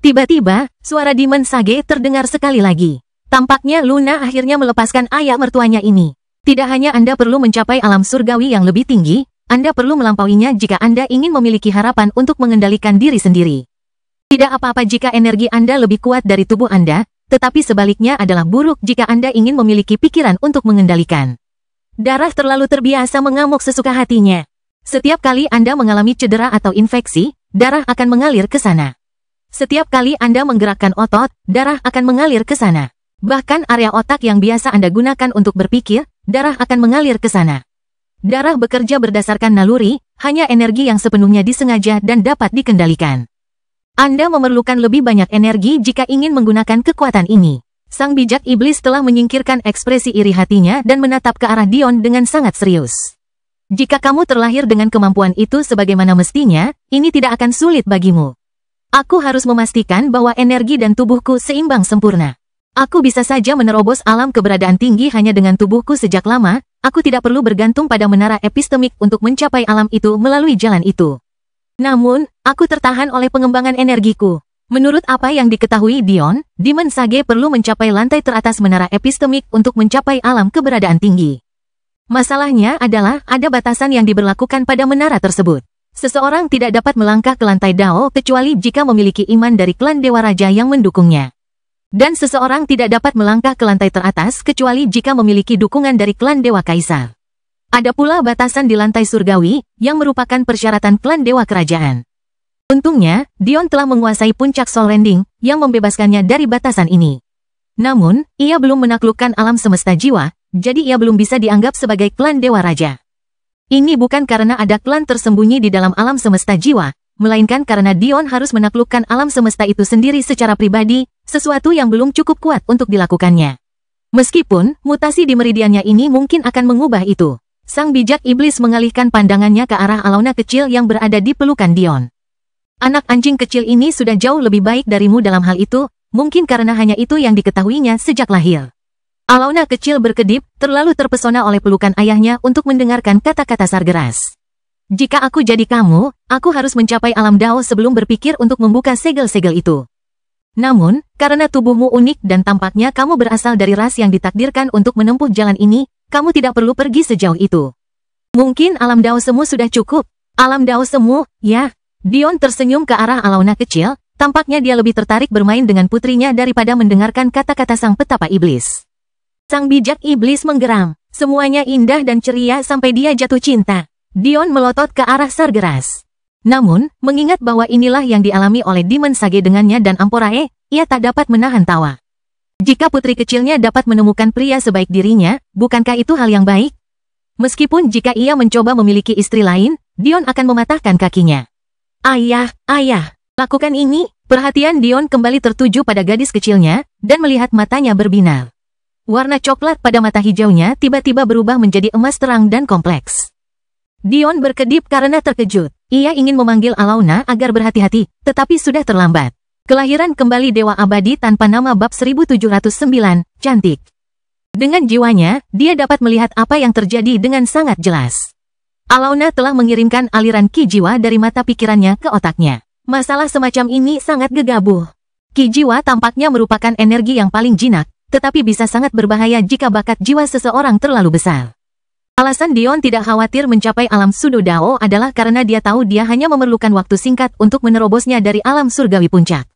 Tiba-tiba, suara Demon Sage terdengar sekali lagi. Tampaknya Luna akhirnya melepaskan ayah mertuanya ini. Tidak hanya Anda perlu mencapai alam surgawi yang lebih tinggi, Anda perlu melampauinya jika Anda ingin memiliki harapan untuk mengendalikan diri sendiri. Tidak apa-apa jika energi Anda lebih kuat dari tubuh Anda, tetapi sebaliknya adalah buruk jika Anda ingin memiliki pikiran untuk mengendalikan. Darah terlalu terbiasa mengamuk sesuka hatinya. Setiap kali Anda mengalami cedera atau infeksi, darah akan mengalir ke sana. Setiap kali Anda menggerakkan otot, darah akan mengalir ke sana. Bahkan area otak yang biasa Anda gunakan untuk berpikir, darah akan mengalir ke sana. Darah bekerja berdasarkan naluri, hanya energi yang sepenuhnya disengaja dan dapat dikendalikan. Anda memerlukan lebih banyak energi jika ingin menggunakan kekuatan ini. Sang bijak iblis telah menyingkirkan ekspresi iri hatinya dan menatap ke arah Dion dengan sangat serius. Jika kamu terlahir dengan kemampuan itu sebagaimana mestinya, ini tidak akan sulit bagimu. Aku harus memastikan bahwa energi dan tubuhku seimbang sempurna. Aku bisa saja menerobos alam keberadaan tinggi hanya dengan tubuhku sejak lama, aku tidak perlu bergantung pada menara epistemik untuk mencapai alam itu melalui jalan itu. Namun, aku tertahan oleh pengembangan energiku. Menurut apa yang diketahui Dion, Demon Sage perlu mencapai lantai teratas menara epistemik untuk mencapai alam keberadaan tinggi. Masalahnya adalah ada batasan yang diberlakukan pada menara tersebut. Seseorang tidak dapat melangkah ke lantai Dao kecuali jika memiliki iman dari klan Dewa Raja yang mendukungnya. Dan seseorang tidak dapat melangkah ke lantai teratas kecuali jika memiliki dukungan dari klan Dewa Kaisar. Ada pula batasan di lantai surgawi, yang merupakan persyaratan klan Dewa Kerajaan. Untungnya, Dion telah menguasai puncak Soul Rending, yang membebaskannya dari batasan ini. Namun, ia belum menaklukkan alam semesta jiwa, jadi ia belum bisa dianggap sebagai klan Dewa Raja. Ini bukan karena ada klan tersembunyi di dalam alam semesta jiwa, melainkan karena Dion harus menaklukkan alam semesta itu sendiri secara pribadi, sesuatu yang belum cukup kuat untuk dilakukannya. Meskipun, mutasi di meridiannya ini mungkin akan mengubah itu. Sang bijak iblis mengalihkan pandangannya ke arah Alona kecil yang berada di pelukan Dion. Anak anjing kecil ini sudah jauh lebih baik darimu dalam hal itu, mungkin karena hanya itu yang diketahuinya sejak lahir. Alona kecil berkedip, terlalu terpesona oleh pelukan ayahnya untuk mendengarkan kata-kata Sargeras. Jika aku jadi kamu, aku harus mencapai alam Dao sebelum berpikir untuk membuka segel-segel itu. Namun, karena tubuhmu unik dan tampaknya kamu berasal dari ras yang ditakdirkan untuk menempuh jalan ini, kamu tidak perlu pergi sejauh itu. Mungkin alam Dao Semu sudah cukup. Alam Dao Semu, ya. Dion tersenyum ke arah Alona kecil, tampaknya dia lebih tertarik bermain dengan putrinya daripada mendengarkan kata-kata sang petapa iblis. Sang bijak iblis menggeram. Semuanya indah dan ceria sampai dia jatuh cinta. Dion melotot ke arah Sargeras. Namun, mengingat bahwa inilah yang dialami oleh Demon Sage dengannya dan Amporae, ia tak dapat menahan tawa. Jika putri kecilnya dapat menemukan pria sebaik dirinya, bukankah itu hal yang baik? Meskipun jika ia mencoba memiliki istri lain, Dion akan mematahkan kakinya. Ayah, lakukan ini. Perhatian Dion kembali tertuju pada gadis kecilnya, dan melihat matanya berbinar. Warna coklat pada mata hijaunya tiba-tiba berubah menjadi emas terang dan kompleks. Dion berkedip karena terkejut. Ia ingin memanggil Alona agar berhati-hati, tetapi sudah terlambat. Kelahiran kembali Dewa Abadi tanpa nama bab 1709, cantik. Dengan jiwanya, dia dapat melihat apa yang terjadi dengan sangat jelas. Alona telah mengirimkan aliran ki jiwa dari mata pikirannya ke otaknya. Masalah semacam ini sangat gegabah. Ki jiwa tampaknya merupakan energi yang paling jinak, tetapi bisa sangat berbahaya jika bakat jiwa seseorang terlalu besar. Alasan Dion tidak khawatir mencapai alam Sudo Dao adalah karena dia tahu dia hanya memerlukan waktu singkat untuk menerobosnya dari alam surgawi puncak.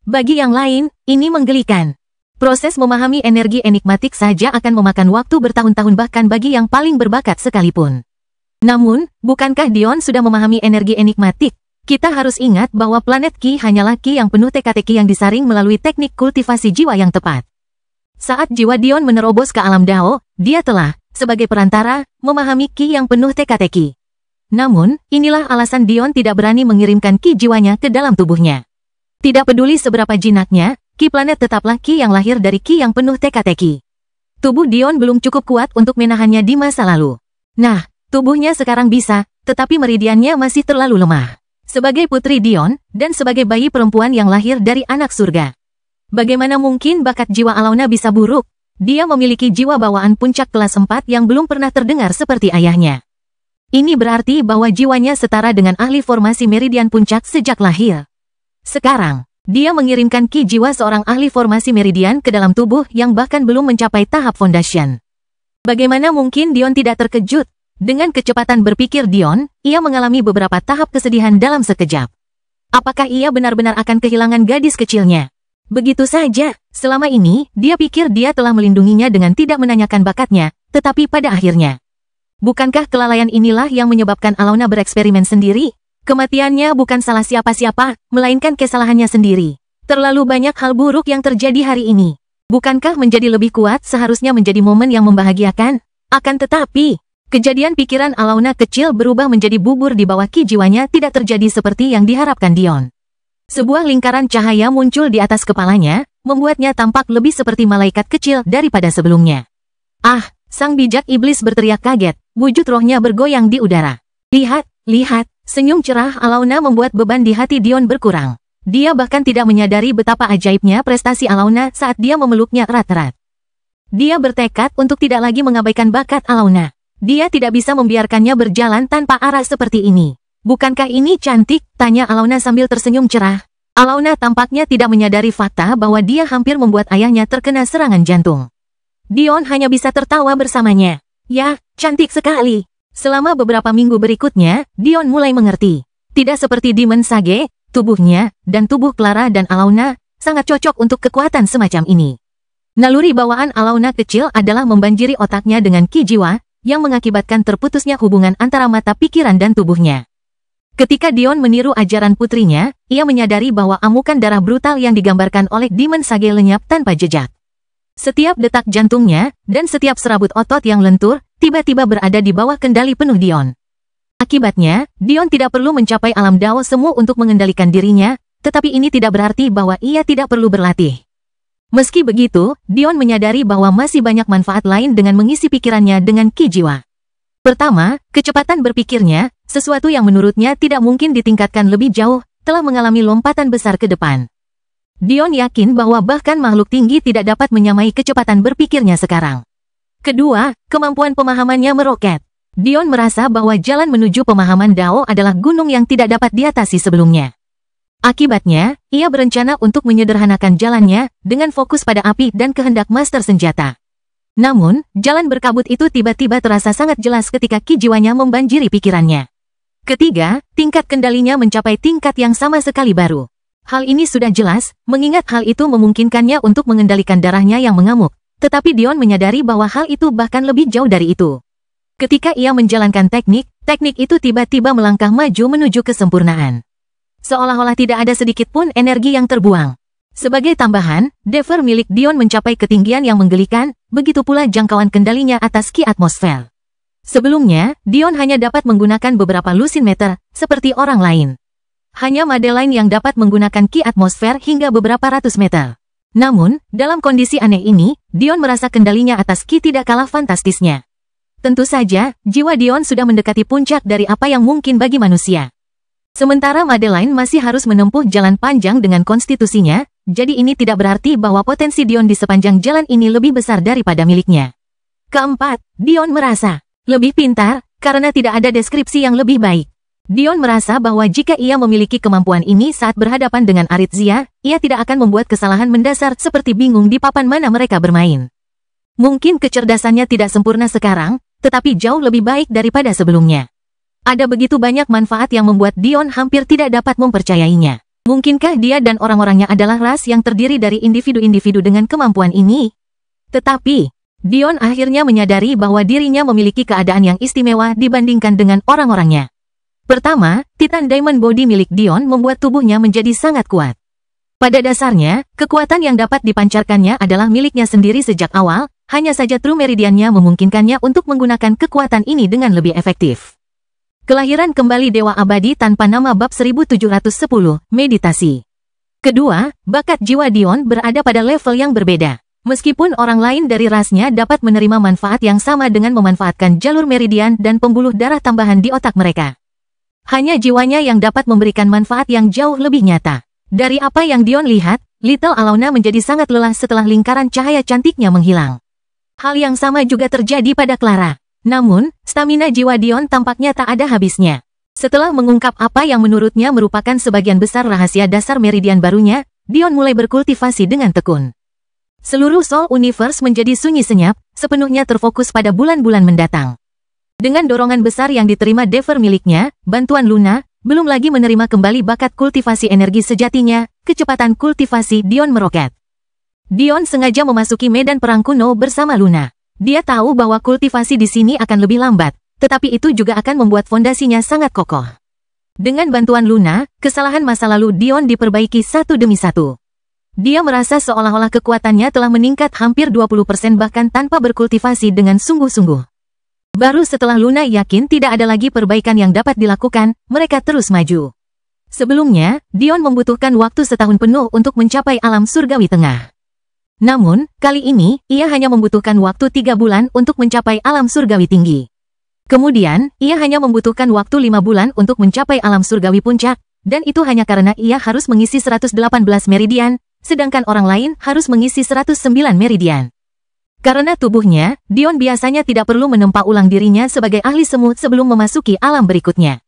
Bagi yang lain, ini menggelikan. Proses memahami energi enigmatik saja akan memakan waktu bertahun-tahun bahkan bagi yang paling berbakat sekalipun. Namun, bukankah Dion sudah memahami energi enigmatik? Kita harus ingat bahwa planet Qi hanyalah Qi yang penuh teka-teki yang disaring melalui teknik kultivasi jiwa yang tepat. Saat jiwa Dion menerobos ke alam Dao, dia telah, sebagai perantara, memahami Qi yang penuh teka-teki. Namun, inilah alasan Dion tidak berani mengirimkan Qi jiwanya ke dalam tubuhnya. Tidak peduli seberapa jinaknya, Qi planet tetaplah Qi yang lahir dari Qi yang penuh teka-teki. Tubuh Dion belum cukup kuat untuk menahannya di masa lalu. Nah, tubuhnya sekarang bisa, tetapi meridiannya masih terlalu lemah. Sebagai putri Dion, dan sebagai bayi perempuan yang lahir dari anak surga, bagaimana mungkin bakat jiwa Alauna bisa buruk? Dia memiliki jiwa bawaan puncak kelas 4 yang belum pernah terdengar seperti ayahnya. Ini berarti bahwa jiwanya setara dengan ahli formasi meridian puncak sejak lahir. Sekarang, dia mengirimkan Qi jiwa seorang ahli formasi meridian ke dalam tubuh yang bahkan belum mencapai tahap foundation. Bagaimana mungkin Dion tidak terkejut? Dengan kecepatan berpikir Dion, ia mengalami beberapa tahap kesedihan dalam sekejap. Apakah ia benar-benar akan kehilangan gadis kecilnya? Begitu saja, selama ini, dia pikir dia telah melindunginya dengan tidak menanyakan bakatnya, tetapi pada akhirnya. Bukankah kelalaian inilah yang menyebabkan Alauna bereksperimen sendiri? Kematiannya bukan salah siapa-siapa, melainkan kesalahannya sendiri. Terlalu banyak hal buruk yang terjadi hari ini. Bukankah menjadi lebih kuat seharusnya menjadi momen yang membahagiakan? Akan tetapi, kejadian pikiran Alauna kecil berubah menjadi bubur di bawah Qi jiwanya tidak terjadi seperti yang diharapkan Dion. Sebuah lingkaran cahaya muncul di atas kepalanya, membuatnya tampak lebih seperti malaikat kecil daripada sebelumnya. Ah, sang bijak iblis berteriak kaget, wujud rohnya bergoyang di udara. Lihat, lihat, senyum cerah Alauna membuat beban di hati Dion berkurang. Dia bahkan tidak menyadari betapa ajaibnya prestasi Alauna saat dia memeluknya erat-erat. Dia bertekad untuk tidak lagi mengabaikan bakat Alauna. Dia tidak bisa membiarkannya berjalan tanpa arah seperti ini. Bukankah ini cantik? Tanya Alauna sambil tersenyum cerah. Alauna tampaknya tidak menyadari fakta bahwa dia hampir membuat ayahnya terkena serangan jantung. Dion hanya bisa tertawa bersamanya. Ya, cantik sekali. Selama beberapa minggu berikutnya, Dion mulai mengerti. Tidak seperti Demon Sage, tubuhnya, dan tubuh Clara dan Alauna, sangat cocok untuk kekuatan semacam ini. Naluri bawaan Alauna kecil adalah membanjiri otaknya dengan Qi jiwa, yang mengakibatkan terputusnya hubungan antara mata pikiran dan tubuhnya. Ketika Dion meniru ajaran putrinya, ia menyadari bahwa amukan darah brutal yang digambarkan oleh Demon Sage lenyap tanpa jejak. Setiap detak jantungnya, dan setiap serabut otot yang lentur, tiba-tiba berada di bawah kendali penuh Dion. Akibatnya, Dion tidak perlu mencapai alam Dao semu untuk mengendalikan dirinya, tetapi ini tidak berarti bahwa ia tidak perlu berlatih. Meski begitu, Dion menyadari bahwa masih banyak manfaat lain dengan mengisi pikirannya dengan Qi jiwa. Pertama, kecepatan berpikirnya, sesuatu yang menurutnya tidak mungkin ditingkatkan lebih jauh, telah mengalami lompatan besar ke depan. Dion yakin bahwa bahkan makhluk tinggi tidak dapat menyamai kecepatan berpikirnya sekarang. Kedua, kemampuan pemahamannya meroket. Dion merasa bahwa jalan menuju pemahaman Dao adalah gunung yang tidak dapat diatasi sebelumnya. Akibatnya, ia berencana untuk menyederhanakan jalannya dengan fokus pada api dan kehendak master senjata. Namun, jalan berkabut itu tiba-tiba terasa sangat jelas ketika Qi jiwanya membanjiri pikirannya. Ketiga, tingkat kendalinya mencapai tingkat yang sama sekali baru. Hal ini sudah jelas, mengingat hal itu memungkinkannya untuk mengendalikan darahnya yang mengamuk. Tetapi Dion menyadari bahwa hal itu bahkan lebih jauh dari itu. Ketika ia menjalankan teknik itu tiba-tiba melangkah maju menuju kesempurnaan. Seolah-olah tidak ada sedikit pun energi yang terbuang. Sebagai tambahan, Dever milik Dion mencapai ketinggian yang menggelikan, begitu pula jangkauan kendalinya atas Qi atmosfer. Sebelumnya, Dion hanya dapat menggunakan beberapa lusin meter, seperti orang lain. Hanya Madeline yang dapat menggunakan Qi atmosfer hingga beberapa ratus meter. Namun, dalam kondisi aneh ini, Dion merasa kendalinya atas Qi tidak kalah fantastisnya. Tentu saja, jiwa Dion sudah mendekati puncak dari apa yang mungkin bagi manusia. Sementara Madeline masih harus menempuh jalan panjang dengan konstitusinya, jadi ini tidak berarti bahwa potensi Dion di sepanjang jalan ini lebih besar daripada miliknya. Keempat, Dion merasa lebih pintar, karena tidak ada deskripsi yang lebih baik. Dion merasa bahwa jika ia memiliki kemampuan ini saat berhadapan dengan Aritzia, ia tidak akan membuat kesalahan mendasar seperti bingung di papan mana mereka bermain. Mungkin kecerdasannya tidak sempurna sekarang, tetapi jauh lebih baik daripada sebelumnya. Ada begitu banyak manfaat yang membuat Dion hampir tidak dapat mempercayainya. Mungkinkah dia dan orang-orangnya adalah ras yang terdiri dari individu-individu dengan kemampuan ini? Tetapi, Dion akhirnya menyadari bahwa dirinya memiliki keadaan yang istimewa dibandingkan dengan orang-orangnya. Pertama, Titan Diamond Body milik Dion membuat tubuhnya menjadi sangat kuat. Pada dasarnya, kekuatan yang dapat dipancarkannya adalah miliknya sendiri sejak awal, hanya saja True Meridiannya memungkinkannya untuk menggunakan kekuatan ini dengan lebih efektif. Kelahiran kembali Dewa Abadi tanpa nama bab 1710, Meditasi. Kedua, bakat jiwa Dion berada pada level yang berbeda. Meskipun orang lain dari rasnya dapat menerima manfaat yang sama dengan memanfaatkan jalur meridian dan pembuluh darah tambahan di otak mereka. Hanya jiwanya yang dapat memberikan manfaat yang jauh lebih nyata. Dari apa yang Dion lihat, Little Alona menjadi sangat lelah setelah lingkaran cahaya cantiknya menghilang. Hal yang sama juga terjadi pada Clara. Namun, stamina jiwa Dion tampaknya tak ada habisnya. Setelah mengungkap apa yang menurutnya merupakan sebagian besar rahasia dasar meridian barunya, Dion mulai berkultivasi dengan tekun. Seluruh Soul Universe menjadi sunyi senyap, sepenuhnya terfokus pada bulan-bulan mendatang. Dengan dorongan besar yang diterima Dever miliknya, bantuan Luna, belum lagi menerima kembali bakat kultivasi energi sejatinya, kecepatan kultivasi Dion meroket. Dion sengaja memasuki medan perang kuno bersama Luna. Dia tahu bahwa kultivasi di sini akan lebih lambat, tetapi itu juga akan membuat fondasinya sangat kokoh. Dengan bantuan Luna, kesalahan masa lalu Dion diperbaiki satu demi satu. Dia merasa seolah-olah kekuatannya telah meningkat hampir 20% bahkan tanpa berkultivasi dengan sungguh-sungguh. Baru setelah Luna yakin tidak ada lagi perbaikan yang dapat dilakukan, mereka terus maju. Sebelumnya, Dion membutuhkan waktu setahun penuh untuk mencapai alam surgawi tengah. Namun, kali ini, ia hanya membutuhkan waktu 3 bulan untuk mencapai alam surgawi tinggi. Kemudian, ia hanya membutuhkan waktu 5 bulan untuk mencapai alam surgawi puncak, dan itu hanya karena ia harus mengisi 118 meridian, sedangkan orang lain harus mengisi 109 meridian. Karena tubuhnya, Dion biasanya tidak perlu menempa ulang dirinya sebagai ahli semut sebelum memasuki alam berikutnya.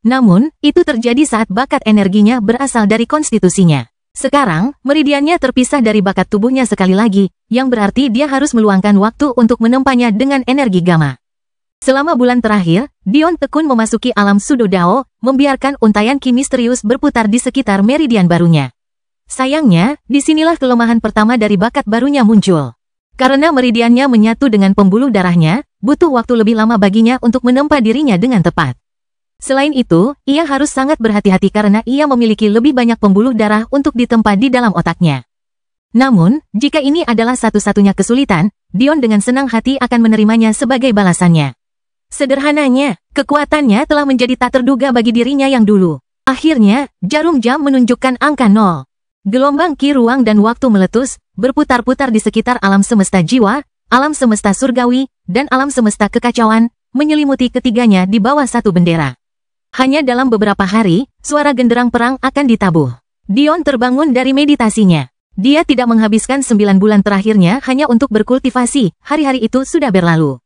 Namun, itu terjadi saat bakat energinya berasal dari konstitusinya. Sekarang, meridiannya terpisah dari bakat tubuhnya sekali lagi, yang berarti dia harus meluangkan waktu untuk menempanya dengan energi gamma. Selama bulan terakhir, Dion tekun memasuki alam Sudo Dao, membiarkan untaian ki misterius berputar di sekitar meridian barunya. Sayangnya, disinilah kelemahan pertama dari bakat barunya muncul. Karena meridiannya menyatu dengan pembuluh darahnya, butuh waktu lebih lama baginya untuk menempa dirinya dengan tepat. Selain itu, ia harus sangat berhati-hati karena ia memiliki lebih banyak pembuluh darah untuk ditempa di dalam otaknya. Namun, jika ini adalah satu-satunya kesulitan, Dion dengan senang hati akan menerimanya sebagai balasannya. Sederhananya, kekuatannya telah menjadi tak terduga bagi dirinya yang dulu. Akhirnya, jarum jam menunjukkan angka 0. Gelombang ki ruang dan waktu meletus, berputar-putar di sekitar alam semesta jiwa, alam semesta surgawi, dan alam semesta kekacauan, menyelimuti ketiganya di bawah satu bendera. Hanya dalam beberapa hari, suara genderang perang akan ditabuh. Dion terbangun dari meditasinya. Dia tidak menghabiskan 9 bulan terakhirnya hanya untuk berkultivasi, hari-hari itu sudah berlalu.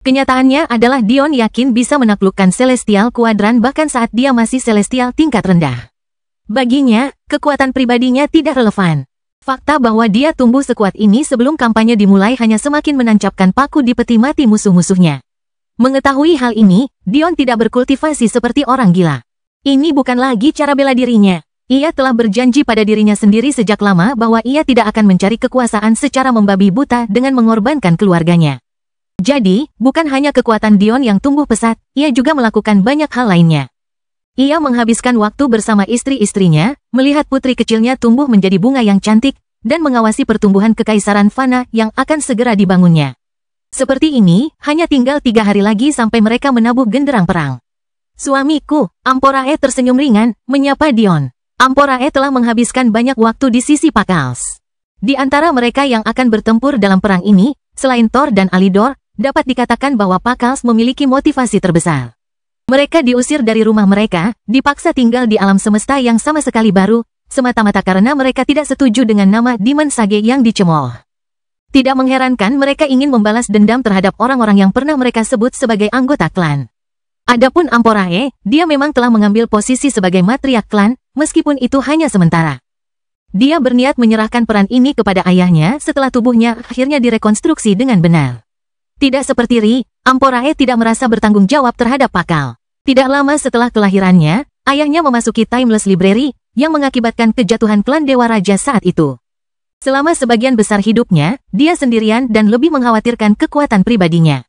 Kenyataannya adalah Dion yakin bisa menaklukkan Celestial Quadrant bahkan saat dia masih Celestial tingkat rendah. Baginya, kekuatan pribadinya tidak relevan. Fakta bahwa dia tumbuh sekuat ini sebelum kampanye dimulai hanya semakin menancapkan paku di peti mati musuh-musuhnya. Mengetahui hal ini, Dion tidak berkultivasi seperti orang gila. Ini bukan lagi cara bela dirinya. Ia telah berjanji pada dirinya sendiri sejak lama bahwa ia tidak akan mencari kekuasaan secara membabi buta dengan mengorbankan keluarganya. Jadi, bukan hanya kekuatan Dion yang tumbuh pesat, ia juga melakukan banyak hal lainnya. Ia menghabiskan waktu bersama istri-istrinya, melihat putri kecilnya tumbuh menjadi bunga yang cantik, dan mengawasi pertumbuhan kekaisaran fana yang akan segera dibangunnya. Seperti ini, hanya tinggal 3 hari lagi sampai mereka menabuh genderang perang. Suamiku, Amporae tersenyum ringan, menyapa Dion. Amporae telah menghabiskan banyak waktu di sisi Pakals. Di antara mereka yang akan bertempur dalam perang ini, selain Thor dan Alidor, dapat dikatakan bahwa Pakals memiliki motivasi terbesar. Mereka diusir dari rumah mereka, dipaksa tinggal di alam semesta yang sama sekali baru, semata-mata karena mereka tidak setuju dengan nama Demon Sage yang dicemooh. Tidak mengherankan mereka ingin membalas dendam terhadap orang-orang yang pernah mereka sebut sebagai anggota klan. Adapun Amporae, dia memang telah mengambil posisi sebagai matriark klan, meskipun itu hanya sementara. Dia berniat menyerahkan peran ini kepada ayahnya setelah tubuhnya akhirnya direkonstruksi dengan benar. Tidak seperti Ri, Amporae tidak merasa bertanggung jawab terhadap Pakal. Tidak lama setelah kelahirannya, ayahnya memasuki Timeless Library, yang mengakibatkan kejatuhan klan Dewa Raja saat itu. Selama sebagian besar hidupnya, dia sendirian dan lebih mengkhawatirkan kekuatan pribadinya.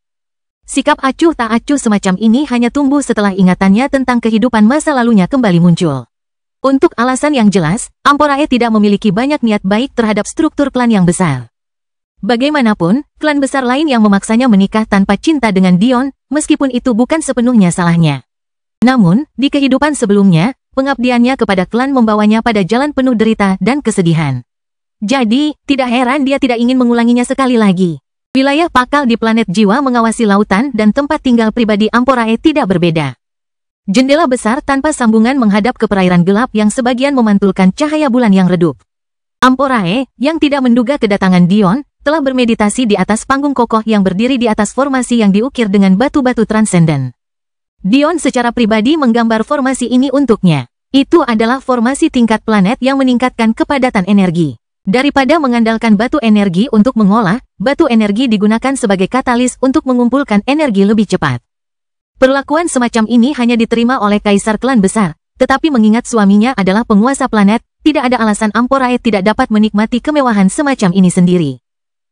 Sikap acuh tak acuh semacam ini hanya tumbuh setelah ingatannya tentang kehidupan masa lalunya kembali muncul. Untuk alasan yang jelas, Amporae tidak memiliki banyak niat baik terhadap struktur klan yang besar. Bagaimanapun, klan besar lain yang memaksanya menikah tanpa cinta dengan Dion, meskipun itu bukan sepenuhnya salahnya. Namun, di kehidupan sebelumnya, pengabdiannya kepada klan membawanya pada jalan penuh derita dan kesedihan. Jadi, tidak heran dia tidak ingin mengulanginya sekali lagi. Wilayah Pakal di planet jiwa mengawasi lautan dan tempat tinggal pribadi Amporae tidak berbeda. Jendela besar tanpa sambungan menghadap ke perairan gelap yang sebagian memantulkan cahaya bulan yang redup. Amporae, yang tidak menduga kedatangan Dion, telah bermeditasi di atas panggung kokoh yang berdiri di atas formasi yang diukir dengan batu-batu transenden. Dion secara pribadi menggambar formasi ini untuknya. Itu adalah formasi tingkat planet yang meningkatkan kepadatan energi. Daripada mengandalkan batu energi untuk mengolah, batu energi digunakan sebagai katalis untuk mengumpulkan energi lebih cepat. Perlakuan semacam ini hanya diterima oleh kaisar klan besar, tetapi mengingat suaminya adalah penguasa planet, tidak ada alasan Amporae tidak dapat menikmati kemewahan semacam ini sendiri.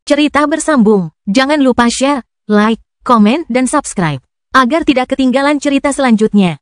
Cerita bersambung. Jangan lupa share, like, komen, dan subscribe, agar tidak ketinggalan cerita selanjutnya.